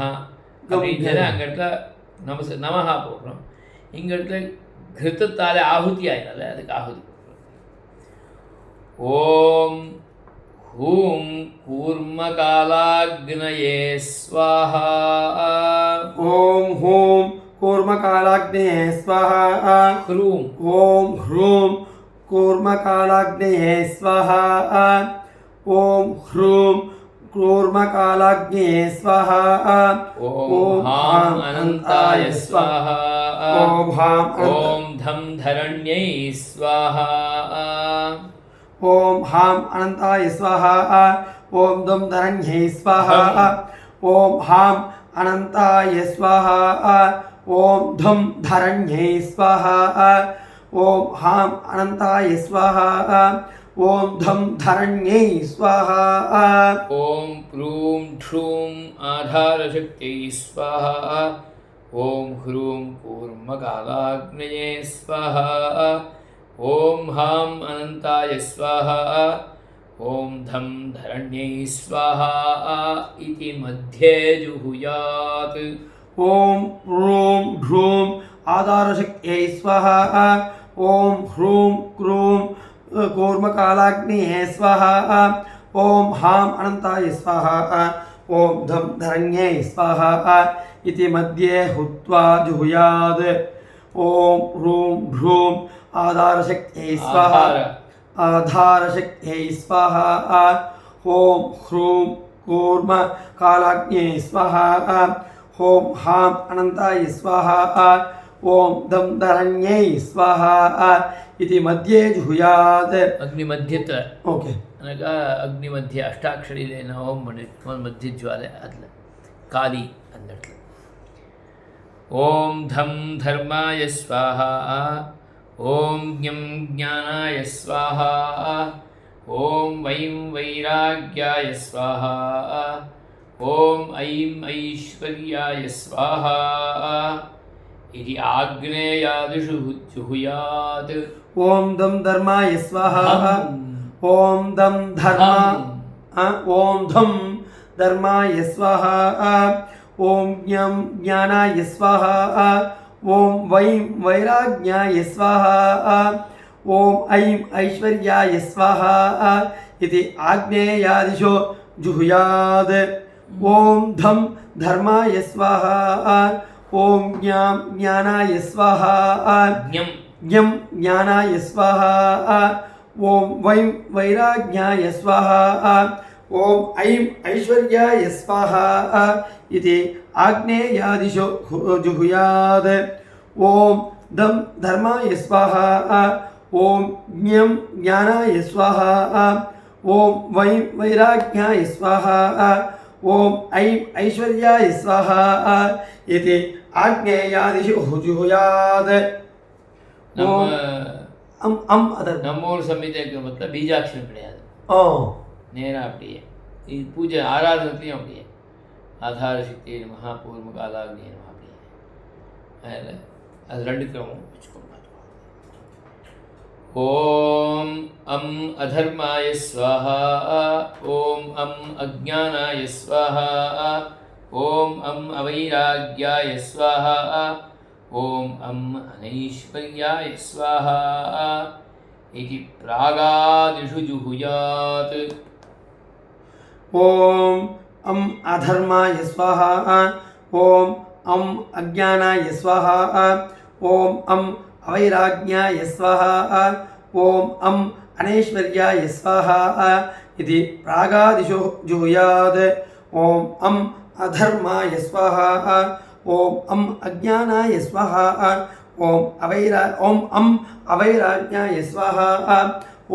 அப்படின்னு அங்கே இடத்துல நமஹா போடுறோம். இங்கே இடத்துல கிருத்தத்தாலே ஆகுதி ஆயினால அதுக்கு ஆகுதி போடுறோம். ஓம் हूं कूर्मकालाग्नये स्वाहा. ओम हूं कूर्मकालाग्नये स्वाहा. ह्रूं ओम ह्रूं कूर्मकालाग्नये स्वाहा. ओम ह्रूं कूर्मकालाग्नये स्वाहा. ओम हां अनंताय स्वाहा. ओम धम धरण्यै स्वाहा. ओम हां अनंताय स्वाहा. ओम दम धरण्यै स्वाहा. ओम हां अनंताय स्वाहा. ओम धम धरण्यै स्वाहा. ओम हां अनंताय स्वाहा. ओम धम धरण्यै स्वाहा. ओम प्रूं ध्रूं आधारशक्त्यै स्वाहा. ओम ह्रूं कूर्मकालाग्नये स्वाहा. ओम हां अनंताय स्वाहा. ओम धम धरण्यै स्वाहा इति मध्ये जुहुयात्. ओम प्रूं ध्रूं आधारशक्त्यै स्वाहा. ओम ह्रूं क्रूं कूर्मकालाग्नये स्वाहा. ओम हां अनंताय स्वाहा. ओम धम धरण्यै स्वाहा इति मध्ये हुत्वा जुहुयात्. ओम प्रूं ध्रूं आधारशक्त्यै स्वाहा. आधारशक्त्यै स्वाहा. ओम ह्रूं कूर्मकालाग्नये स्वाहा. ओम हां अनंताय स्वाहा. ओम दम धरण्यै स्वाहा इति मध्ये जुहुयात्. अग्नि मध्यत्र ओके अनका अग्नि मध्य अष्टाक्षरी ओम मध्य ज्वाले अदल काली अंदर. ओम धम धर्माय स्वाहा. ஓம் ஞம் ஞானாய ஸ்வாஹா, ஓம் வைம் வைராக்யாய ஸ்வாஹா, ஓம் ஐம் ஐஸ்வர்யாய ஸ்வாஹா इति आग्नेयादिषु जुहुयात्। ओम दम धर्माय स्वाहा, ओम दम धर्मा ओम धम धर्माय स्वाहा, ओम ज्ञम ज्ञानाय स्वाहा, ओम वैम वैराग्याय स्वाहा, ओम ऐं ऐश्वर्याय स्वाहा इति आग्नेयादिषु जुहुयात्। ओम धम धर्माय स्वाहा, ओम ज्ञाम ज्ञानाय स्वाहा, ज्ञम ज्ञानाय स्वाहा, ओम वैं वैराग्याय स्वाहा, ओम ऐं ऐश्वर्याय स्वाहा इति आग्नेयादिषु जुहुयात्। ओम दम धर्माय स्वाहा, ओम ज्ञम ज्ञानाय स्वाहा, ओम वैं वैराग्याय स्वाहा, ओम ऐं ऐश्वर्याय स्वाहा इति आग्नेयादिषु जुहुयात्। நம்ம ஊர் சம்மிதைக்கு மொத்தம் பீஜாட்சரம் கிடையாது, நேராக அப்படியே. இது பூஜை ஆராதனத்துலேயும் அப்படியே ஆதார சக்தி நமஹ பூர்வ காலாக்னி நமஹ அப்படியே. அதில் அது ரெண்டு கிரமம் வச்சுக்கோங்க. ஓம் அம் அதர்மாய ஸ்வாஹா, ஓம் அம் அஜ்ஞானாய ஸ்வாஹா, ஓம் அம் அவைராக்யாய ஸ்வாஹா, ஓம் அம் அனைஸ்வர்யாய ஸ்வாஹா इति प्रागादिषु जुहुयात्। ओम अम अधर्माय स्वाहा, ओम अम अज्ञानाय स्वाहा, ओम अम अवैराग्याय स्वाहा, ओम अम अनैश्वर्याय स्वाहा इति प्रागादिषु जुहुयात्। ओम अम अधर्माय स्वाहा, ओम अम अज्ञानाय स्वाहा, ओम अम अवैराग्याय स्वाहा,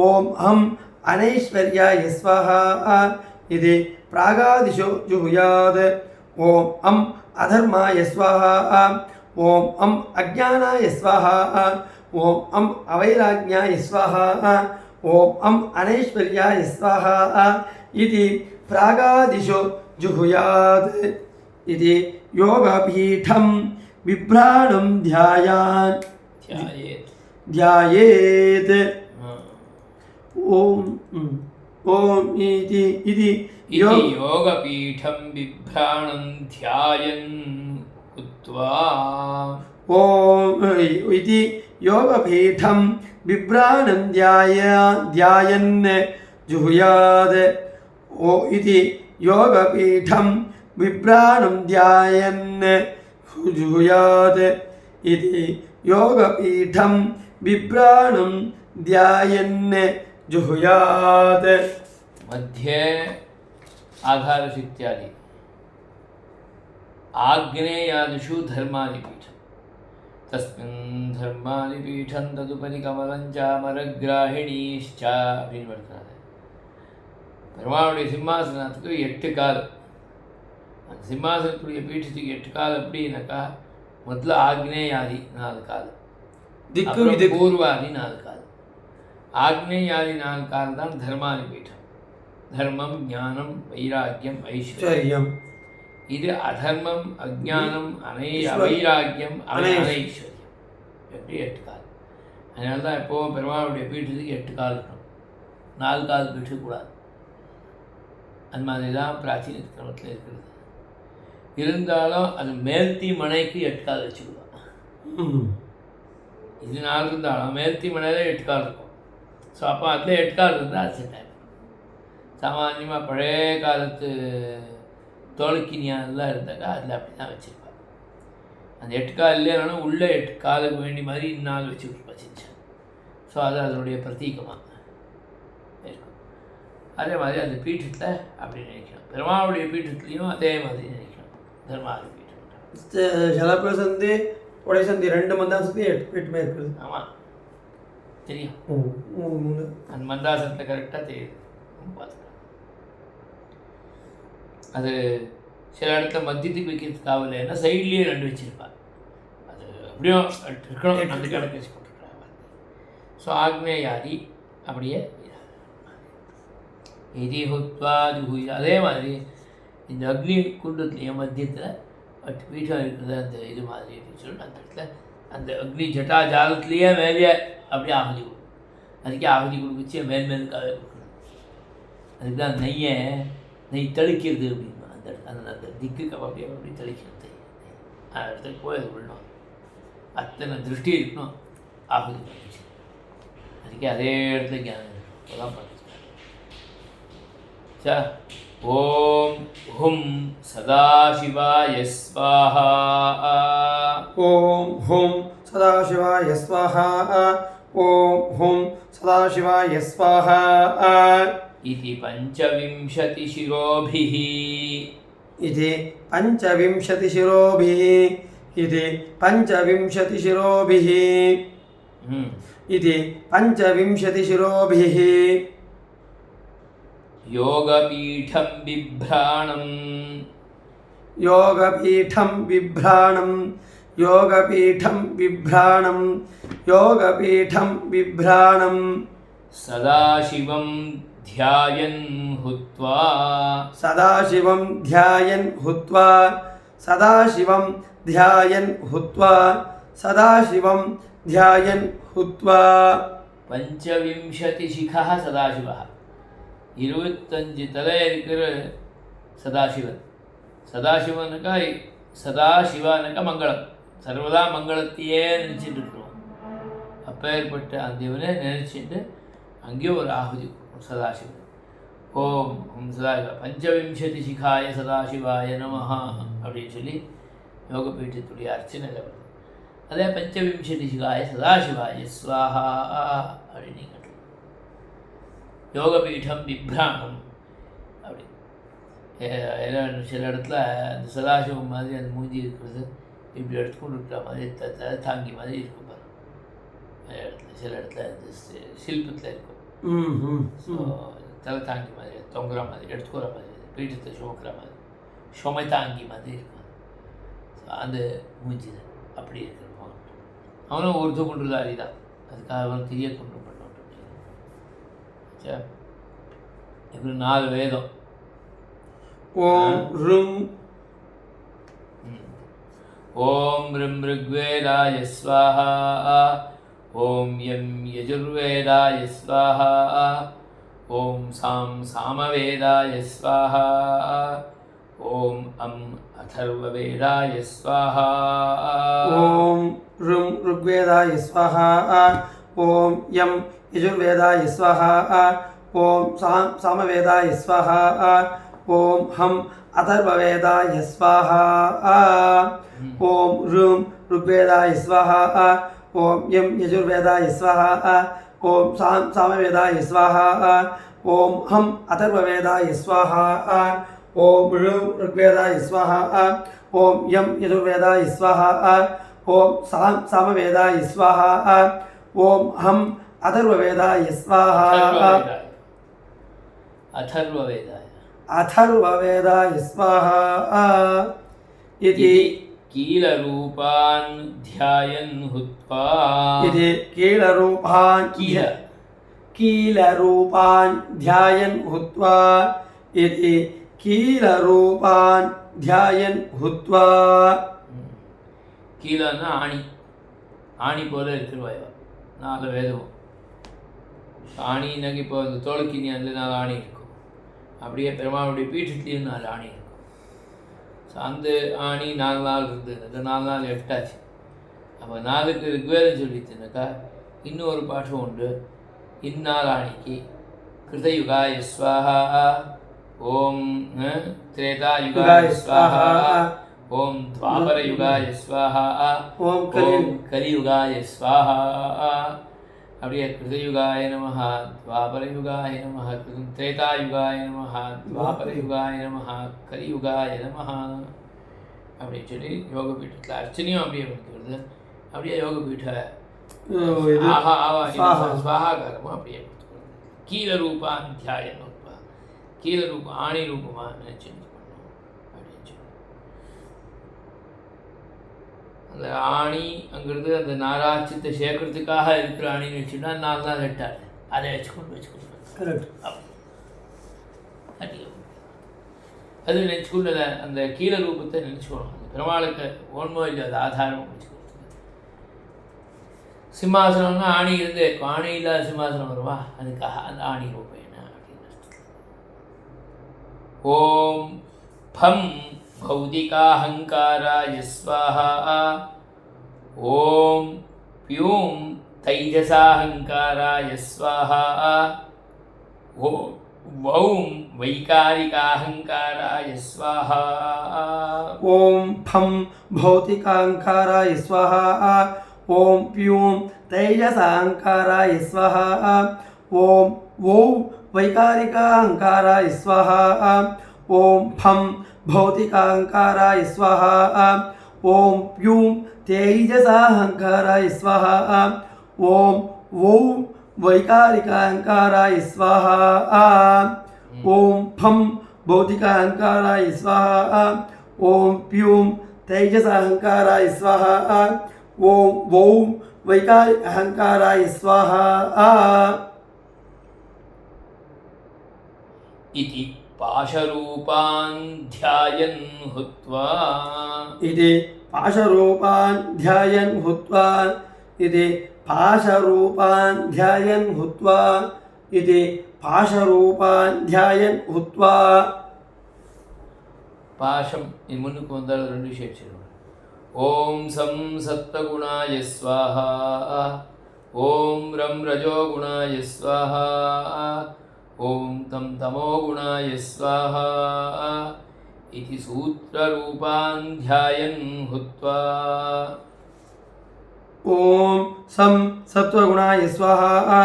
ओम हम अनैश्वर्याय स्वाहा इति प्रागादिषु जुहुयात्। ओम अम अधर्माय स्वाहा, ओम अम अज्ञानाय स्वाहा, ओम अम अवैराग्याय स्वाहा, ओम अम अनैश्वर्याय स्वाहा इति प्रागादिषु जुहुयात्। इति योगपीठं बिभ्राणं ध्यायेत्। ओम इति योगपीठं बिभ्राणं ध्यायन् उक्त्वा। ओम इति योगपीठं बिभ्राणं ध्यायन् जुहुयात्। ओ इति योगपीठं बिभ्राणं ध्यायन् जुहुयात्। इति योगपीठं बिभ्राणं ध्यायन् जुहुयात्। मध्ये आधारशक्त्यादि आग्नेयादिषु धर्मादिपीठं, तस्मिन् धर्मादिपीठं तदुपरि कमलं चामरग्राहिणीश्च அப்படின்னு வருகிறது. பெருமாளுடைய சிம்மாசனத்துக்கு 8 கால். அந்த சிம்மாசனத்துடைய பீಠத்துக்கு 8 கால் எப்படின்னாக்கா, முதல்ல ஆக்னேயாதி 4 கால், திக்கு பூர்வாதி 4 கால். ஆக்னேயாதி 4 கால் தான் தர்மாதி பீఠம். தர்மம், ஞானம், வைராக்கியம், ஐஸ்வர்யம். இது அதர்மம், அஜ்ஞானம், அவைராக்கியம், அனைஸ்வர்யம். எப்படி 8 கால். அதனால தான் எப்போவும் பெருமாளுடைய பீಠத்துக்கு 8 கால் இருக்கணும், 4 கால் பீठக்கூடாது. அந்த மாதிரி தான் பிராச்சீன கிரமத்தில் இருக்கிறது. இருந்தாலும் அது மேல்த்தி மனைக்கு 8 கால் வச்சுக்குவோம். இது 4 இருந்தாலும் மேல்த்தி மனையில் 8 கால் இருக்கும். ஸோ அப்போ அதில் 8 கால் இருந்தால் அது செட் ஆகிடும். சாமான்யமாக பழைய காலத்து தோல்கினியானெலாம் இருந்தாக்கா அதில் அப்படி தான் வச்சுருப்பாங்க. அந்த 8 கால் இல்லைனாலும் உள்ளே 8 காலுக்கு வேண்டி மாதிரி 4 வச்சு வச்சுருச்சேன். ஸோ அது அதனுடைய பிரதீகமாக இருக்கும். அதே மாதிரி அந்த பீಠத்தில் அப்படி நினைக்கணும். பெருமாளுடைய பீಠத்துலேயும் அதே மாதிரி நினைக்கணும். தர்மாதி பீఠம் ஜலபுர சந்தி, உடைய சந்தி 2 மந்தாசந்தி 8 பீठமே இருக்குது. ஆமாம், தெரியும். அந்த மந்தாசனத்தை கரெக்டாக தெரியுது, பார்த்துக்கலாம். அது சில இடத்துல மத்தியத்துக்கு வைக்கிறதுக்கு ஆகலைன்னா சைட்லேயே 2 வச்சுருப்பாங்க. அது அப்படியும் இருக்கணும், அந்த கணக்கு வச்சு போட்டுருக்காங்க. ஸோ ஆக்னேயாதி அப்படியே எதி ஹுத்வா ஜுஹுயா. அதே மாதிரி இந்த அக்னி குண்டத்துலேயே மத்தியத்தில் பட்டு பீடம் இருக்கிறது அந்த இது மாதிரி அப்படின்னு சொல்லிட்டு அந்த இடத்துல அந்த அக்னி ஜட்டா ஜாலத்துலேயே மேலே அப்படியே ஆகுதி கொடுக்கும். அதுக்கே ஆகுதி கொடுக்குச்சு மேல்மேலுக்காகவே கொடுக்கணும். அதுக்கு தான் நெய் தெளிக்கிறது அப்படின்னா அந்த அந்த திக்குக்கு அப்படியே அப்படி தெளிக்கிறது. அந்த இடத்துக்கு போய் அது விடணும். அத்தனை திருஷ்டி இருக்கணும் ஆகுதி பண்ணிச்சு. அதுக்கே அதே இடத்துல ஞானம் பண்ணிச்சு. ஓம் ஹும் சதாசிவாய ஸ்வாஹா. ஓம் ஹும் சதாசிவாய ஸ்வாஹா. ஓம் ஹும் சதாசிவாய ஸ்வாஹா. இதி பஞ்சவிம்சதி சிரோபிஹ. இதி பஞ்சவிம்சதி சிரோபிஹ. இதி பஞ்சவிம்சதி சிரோபிஹ. இதி பஞ்சவிம்சதி சிரோபிஹ. யோகபீடம் பிப்ராணம். யோகபீடம் பிப்ராணம். யோகபீடம் பிப்ராணம். யோகபீடம் பிப்ராணம். சதாசிவம் த்யாயன் ஹுத்வா. சதாசிவம் த்யாயன் ஹுத்வா. சதாசிவம் த்யாயன் ஹுத்வா. சதாசிவம் த்யாயன் ஹுத்வா. பஞ்சவிம்சதி சிகா சதாசிவா. 25 தலை இருக்கிற சதாசிவன். சதாசிவனுக்கா சதாசிவானுக்கா மங்களம். சர்வதா மங்களத்தையே நினச்சிட்டு இருக்கிறோம். அப்பேற்பட்ட அந்த இவனை நினச்சிட்டு அங்கேயும் ஒரு ஆகுதி சதாசிவன். ஓம் ஹம் சதாசிவா பஞ்சவிம்சதி சிகாய சதாசிவாய நமஹா அப்படின்னு சொல்லி யோகபீட்டத்துடைய அர்ச்சனையில் வருது. அதே பஞ்சவிம்சதி சிகாய சதாசிவாய ஸ்வாஹா அப்படின்னு யோகபீடம் பிப்ராணம் அப்படி. சில இடத்துல அந்த சதாசிவம் மாதிரி அந்த மூஞ்சி இருக்கிறது இப்படி எடுத்துக்கொண்டு இருக்கிற மாதிரி தலை தாங்கி மாதிரி இருக்கும் பாரு. இடத்துல சில இடத்துல அந்த சில்பத்தில் இருக்கும். ஸோ தலை தாங்கி மாதிரி தொங்குற மாதிரி எடுத்துக்கிற மாதிரி பீட்டத்தை சுமக்கிற மாதிரி சுமை தாங்கி மாதிரி இருக்கும். ஸோ அந்த மூஞ்சி அப்படி இருக்கிறோம். அவனும் உருது கொண்டுதாரி தான். அதுக்காக அவன் தெரிய கொண்டு பண்ணோம். இப்படி 4 வேதம். ஓம் ரும். ஓம் ரிம் ரிக்வேதாய ஸ்வாஹா. ஓம் யம் யஜுர்வேதாய ஸ்வாஹா. ஓம் சாம் சாமவேதாய ஸ்வாஹா. ஓம் அம் அதர்வவேதாய ஸ்வாஹா. ஓம் ரும் ருக்வேதாய ஸ்வாஹா. ஓம் யம் யஜுர்வேதாய ஸ்வாஹா. ஓம் சாம் சாமவேதாய ஸ்வாஹா. ஓம் ஹம் அதர்வவேதாய ஸ்வாஹா. ஓம் ரும் ருக்வேதாய ஸ்வாஹா. ஓம் யம் யஜுர்வேதாய ஸ்வாஹா. ஓம் சாம் சாமவேதாய ஸ்வாஹா. ஓம் ஹம் அதர்வவேதாய ஸ்வாஹா. ஓம் ரும் ருக்வேதாய ஸ்வாஹா. ஓம் யம் யஜுர்வேதாய ஸ்வாஹா. ஓம் சாம் சாமவேதாய ஸ்வாஹா. ஓம் ஹம் அதர்வவேதாய ஸ்வாஹா. அதர்வவேதாய அதர்வவேதாய ஸ்வாஹா. இதி கீலரூபான் த்யாயன் ஹுத்வா. இதி கீலரூபான் கீலரூபான் த்யாயன் ஹுத்வா. இதி கீலரூபான் த்யாயன் ஹுத்வா. கீழன்னா ஆணி. ஆணி போல இருக்கிறவாயவா 4 வேதமும். ஆணினாக்க இப்போ அந்த தோளுக்கினி அதில் 4 ஆணி இருக்கும். அப்படியே பெருமாளுடைய பீட்டத்துலேயும் 4 ஆணி இருக்கும். ஸோ அந்த ஆணி 4 நாள் இருந்தது. அந்த 4 நாள் எட்டாச்சு. அப்போ 4க்கு ரிக்வேதம் சொல்லிச்சுனாக்கா இன்னும் ஒரு பாஷம் உண்டு. இந்நாள் ஆணிக்கு கிருதயுகாய ஸ்வாஹா. ஓம் திரேதாயுகாய ஸ்வாஹா. ஓம் துவாபரயுகாய ஸ்வாஹா. ஓம் கலியுகாய ஸ்வாஹா. அப்படியே கிருதயுகாய நமஹ துவாபரயுகாய நமஹ திரேதாயுகாய நமஹ துவாபரயுகாய நமஹ கலியுகாய நமஹ அப்படின்னு சொல்லி யோகபீட்டத்தில் அர்ச்சனையும் அப்படியே வருது. அப்படியே யோகபீட்ட ஸ்வாகாரமும் அப்படியே கொடுத்துக்கணும். கீழரூபான் தியாயன் நோட்பா. கீழரூபம் ஆணி ரூபமாக நினைச்சு பண்ணணும் அப்படின்னு சொல்லி அந்த அது ஆணிங்கிறது அந்த நாராட்சத்தை சேர்க்கறதுக்காக இருக்கிற ஆணின்னு வச்சுன்னா 4 நாள் 8 ஆள் அதை வச்சுக்கொண்டு கரெக்ட். அது நினச்சிக்கொண்டு அந்த கீழே ரூபத்தை நினச்சிக்கணும். அந்த பெருமாளுக்கு ஓன்மோ இல்லை அது ஆதாரமாக வச்சுக்கிறது. சிம்மாசனம்னா ஆணி இருந்தே இருக்கும். ஆணி இல்லாத சிம்மாசனம் வருவா, அதுக்காக அந்த ஆணி ரூபம் என்ன அப்படின்னு. ஓம் பம் பௌதிகாஹங்காராய ஸ்வாஹா. ஓம் ப்யூம் தைஜசாஹங்காராய ஸ்வாஹா. ஓம் வௌம் வைகாரிகாஹங்காராய ஸ்வாஹா. ஓம் பம் பௌதிகாஹங்காராய ஸ்வாஹா. ஓம் ப்யூம் தைஜசாஹங்காராய ஸ்வாஹா. ஓம் வௌம் வைகாரிகாஹங்காராய ஸ்வாஹா. ஓம் பம் பௌதிகாஹங்காராய ஸ்வாஹா. ஓம் ப்யூம் தைஜசாஹங்காராய ஸ்வாஹா. ஓம் வௌம் வைகாரிகாஹங்காராய ஸ்வாஹா. ஓம் பம் பௌதிகாஹங்காராய ஸ்வாஹா. ஓம் ப்யூம் தைஜசாஹங்காராய ஸ்வாஹா. ஓம் வௌம் வைகாரிகாஹங்காராய ஸ்வாஹா. இதி பாஷரூபான் த்யாயன் ஹுத்வா. இது பாஷரூபான் த்யாயன் ஹுத்வா. இது பாஷரூபான் த்யாயன் ஹுத்வா. இது பாஷரூபான் த்யாயன் ஹுத்வா. பாஷம் இது முன்னுக்கு வந்தால் 2 விஷயம் சொல்லுவாங்க. ஓம் சம் சத்வகுணாய ஸ்வாஹா. ஓம் ரம் ரஜோகுணாய ஸ்வாஹா. ஓம் தம் தமோகுணாய ஸ்வாஹா. இதி சூத்ரரூபான் த்யாயன் ஹுத்வா. ஓம் சம் சத்வகுணாய ஸ்வாஹா.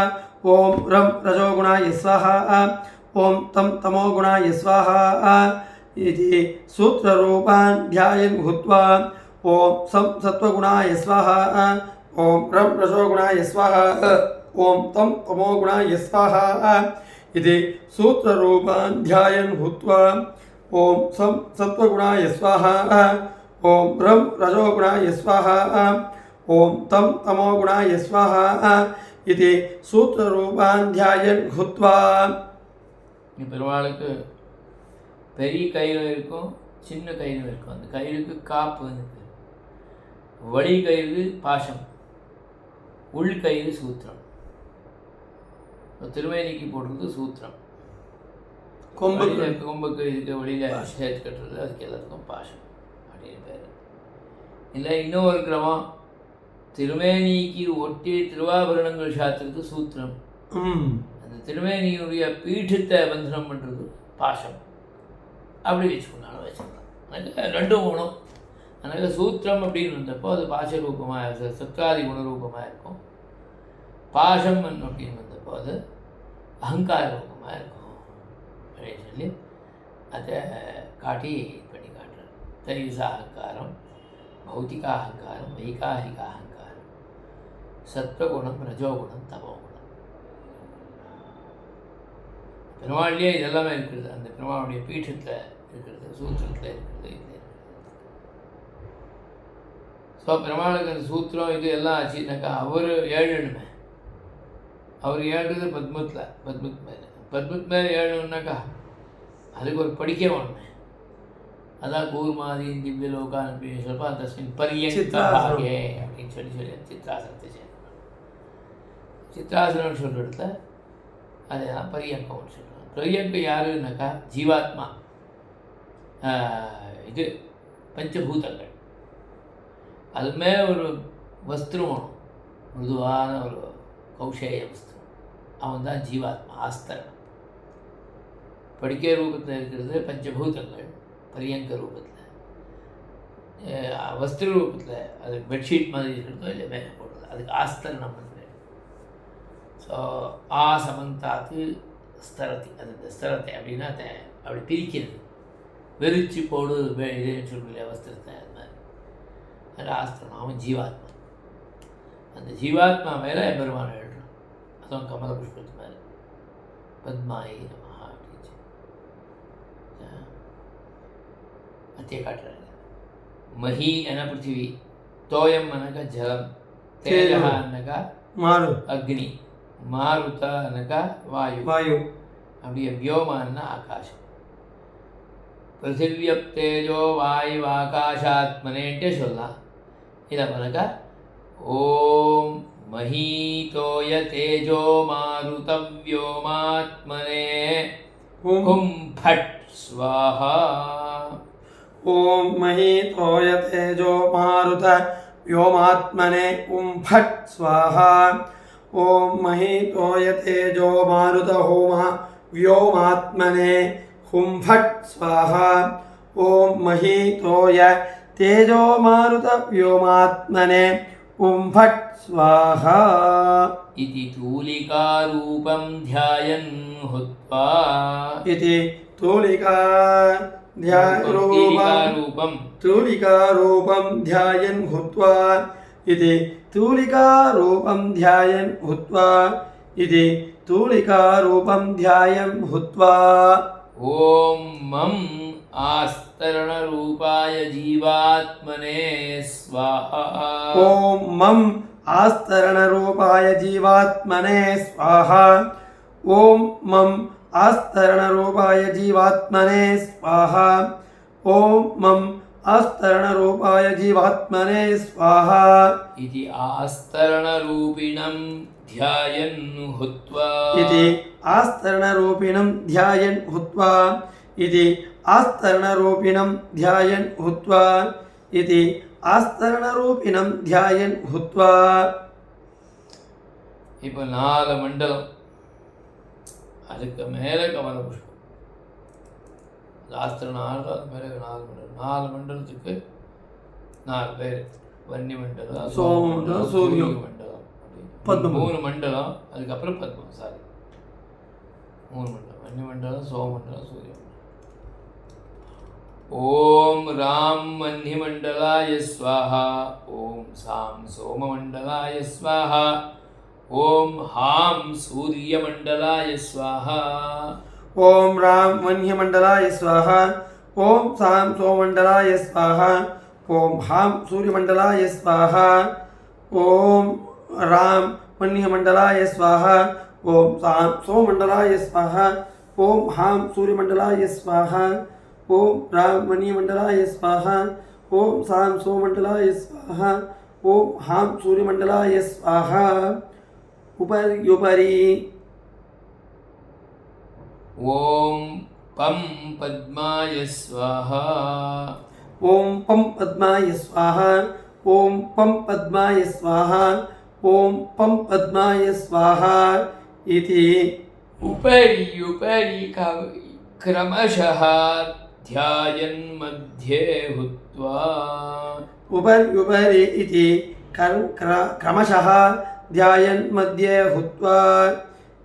ஓம் ரம் ரஜோகுணாய ஸ்வாஹா. ஓம் தம் தமோகுணாய ஸ்வாஹா. இதி சூத்ரரூபான் த்யாயன் ஹுத்வா. ஓம் சம் சத்வகுணாய ஸ்வாஹா. ஓம் ரம் ரஜோகுணாய ஸ்வாஹா. ஓம் தம் தமோகுணாய ஸ்வாஹா. இதி சூத்ரரூபான் த்யாயன் ஹுத்வா. ஓம் சம் சத்வகுணாய ஸ்வாஹா. ஓம் ரம் ரஜோகுணாய ஸ்வாஹா. ஓம் தம் தமோகுணாய ஸ்வாஹா. இது சூத்ரரூபான் த்யாயன் ஹுத்வா. பெருமாளுக்கு பெரிய கயிறு இருக்கும், சின்ன கயிறு இருக்கும். அந்த கயிறுக்கு காப்பு வந்து வழி கயிறு பாசம், உள் கயிறு சூத்திரம். திருமேனிக்கு போடுறது சூத்திரம். கொம்புக்கு இதுக்கு வெளியில் சேர்த்து கட்டுறது, அதுக்கு எல்லாத்துக்கும் பாசம் அப்படின்னு பேர். இல்லை இன்னும் ஒரு கிரமம், திருமேனிக்கு ஒட்டி திருவாபரணங்கள் சாத்துறது சூத்திரம். அந்த திருமேனியுடைய பீഠத்தை பந்தனம் பண்ணுறது பாசம். அப்படி வச்சுக்கொண்டாலும் வச்சுக்கலாம். எனக்கு 2 குணம். அதனால் சூத்திரம் அப்படின்னு வந்தப்போ அது பாசரூபமாக சத்காதி குணரூபமாக இருக்கும். பாசம் அப்படின்னு வந்தப்போ அது அகங்கார ரூபமாக இருக்கும் அப்படின்னு சொல்லி அதை காட்டி பண்ணி காட்டுறேன். தைஜச அகங்காரம், பௌத்திகா அகங்காரம், வைகாரிகா அகங்காரம், சத்வகுணம், ரஜோகுணம், தமோகுணம். பெருமாள்லேயே இதெல்லாமே இருக்கிறது. அந்த பெருமாளுடைய பீഠத்தில் இருக்கிறது, சூத்திரத்தில் இருக்கிறது, இது. ஸோ பெருமாளுக்கு அந்த சூத்திரம் இது எல்லாம் ஆச்சுனாக்கா அவர் ஏழணுமே. அவர் ஏழுறது பத்மத் மேலே. பத்மத் மேலே ஏழணுன்னாக்கா அதுக்கு ஒரு படிக்க வேணுமே. அதான் கூர்மாதி திவ்யலோகான் அப்படின்னு சொல்லுப்பா. தஸ்மின் பரியங்கே அப்படின்னு சொல்லி சித்ராசனத்தை செய்யணும். சித்ராசனம்னு சொல்கிற இடத்துல அதுதான் பரியங்கம்னு சொல்லுவாங்க. பரியங்கம் யாருன்னாக்கா ஜீவாத்மா, இது பஞ்சபூதங்கள். அதுமே ஒரு வஸ்திரம் வேணும், மிருதுவான ஒரு கௌஷேய வஸ்திரம். அவன் தான் ஜீவாத்மா, ஆஸ்தரன். படிக்க ரூபத்தில் இருக்கிறது பஞ்சபூதங்கள், பரியங்க ரூபத்தில், வஸ்திர ரூபத்தில் அது பெட்ஷீட் மாதிரி இருக்கிறதோ இல்லை மேலே போடுறது, அதுக்கு ஆஸ்தரணம் பண்ணுறது. ஸோ ஆ சமந்தாத்து ஸ்தரத்தி, அது இந்த ஸ்தரத்தை அப்படின்னா அதை அப்படி பிரிக்கிறது, வெறிச்சு போடு இதுன்னு சொல்லி வஸ்திரத்தை. அது மாதிரி அது ஆஸ்தரணம். அவன் ஜீவாத்மா. அந்த ஜீவாத்மா மேலே பெருமான் எழுதுறான். அதுவும் கமல புஷ்பத்து மேலே பத்மாயி நமஹா அப்படின்னு அத்திய காட்டுறாங்க. மஹி என பிருத்திவி, తోయం అనగా జలం, తేజ అనగా మారు అగ్ని, మారుత అనగా వాయు, వాయు அப்படியே வியோமான்னா ஆகாசம். பிருத்திவியப் தேஜோ வாயு ஆகாஷாத்மனேன்ட்டே சொல்லலாம். இதை మనక ஓம் மஹீதோய தேஜோ மாருத व्योमात्मने हुं फट् स्वाहा. ओम महीतोय तेजो मारुत व्योमात्मने उं फट् स्वाहा. ओम महीतोय तेजो मारुत होमा व्योमात्मने हुं फट् स्वाहा. ओम महीतोय तेजो मारुत व्योमात्मने उं फट् स्वाहा. इति तूलिकारूपं ध्यायन् हुत्वा. इति तूलिकारूपं ध्यायन् हुत्वा. इति तूलिकारूपं ध्यायन् हुत्वा. इति तूलिकारूपं ध्यायन् हुत्वा. ॐ मं आस्तरणरूपाय जीवात्मने स्वाहा. ॐ मं आस्तरणरूपाय जीवात्मने स्वाहा. ॐ मं आस्तरणरूपाय जीवात्मने स्वाहा. ॐ मं आस्तरणरूपाय जीवात्मने स्वाहा. इति आस्तरणरूपिणं ध्यायन् हुत्वा. इति आस्तरणरूपिणं ध्यायन् हुत्वा. इति आस्तरणरूपिणं ध्यायन् हुत्वा. इति आस्तरणरूपिणं ध्यायन् हुत्वा. இப்போ 4 மண்டலம், அதுக்கு மேலே கமல புஷ்பம். சாஸ்திரம் 4, அது மேலே 4 மண்டலம். 4 மண்டலத்துக்கு 4 பேர். வன்னி மண்டலம், சோம மண்டலம், சூரிய மண்டலம், பத்மம். 3 மண்டலம். அதுக்கப்புறம் பத்மம். சாரி, 3 மண்டலம். வன்னி மண்டலம், சோம மண்டலம், சூரிய மண்டலம். ஓம் ராம் வன்னிமண்டலாய ஸ்வாஹா. ஓம் சாம் சோமமண்டலாய ஸ்வாஹா. ஓம் ஹாம் சூரியமண்டலாய ஸ்வாஹா. ओम राम वन्यमंडलाय स्वाहा. ओम साम सोमंडलाय स्वाहा. ओम हाम सूर्यमंडलाय स्वाहा. ओम राम वन्यमंडलाय स्वाहा. ओम साम सोमंडलाय स्वाहा. ओम हाम सूर्यमंडलाय स्वाहा. ओम राम वन्यमंडलाय स्वाहा. ओम साम सोमंडलाय स्वाहा. ओम हाम सूर्यमंडलाय स्वाहा. उपरि ஓம் பம் பத்மாய ஸ்வாஹா. ओम पम पद्माय स्वाहा. ओम पम पद्माय स्वाहा. ओम पम पद्माय स्वाहा. इति उपरि उपरि क्रमशः ध्यायन् मध्ये हुत्वा. उपरि इति क्रमशः ध्यायन् मध्ये हुत्वा.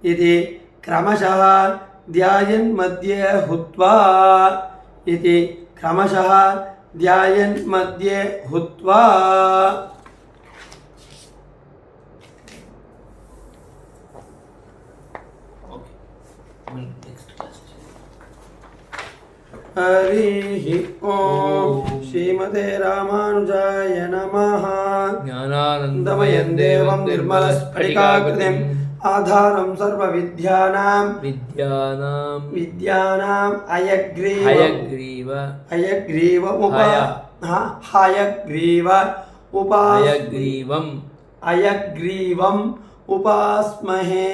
इति क्रमशः ध्यायन् मध्ये हुत्वा. इति क्रमशः ध्यायन् मध्ये हुत्वा. हरिः ओम श्रीमते रामानुजाय नमः. ज्ञानानन्दमयं देवं निर्मलस्फटिकाकृतिम् आधारं सर्वविद्यानां विद्यानाम् हयग्रीवम् उपास्महे.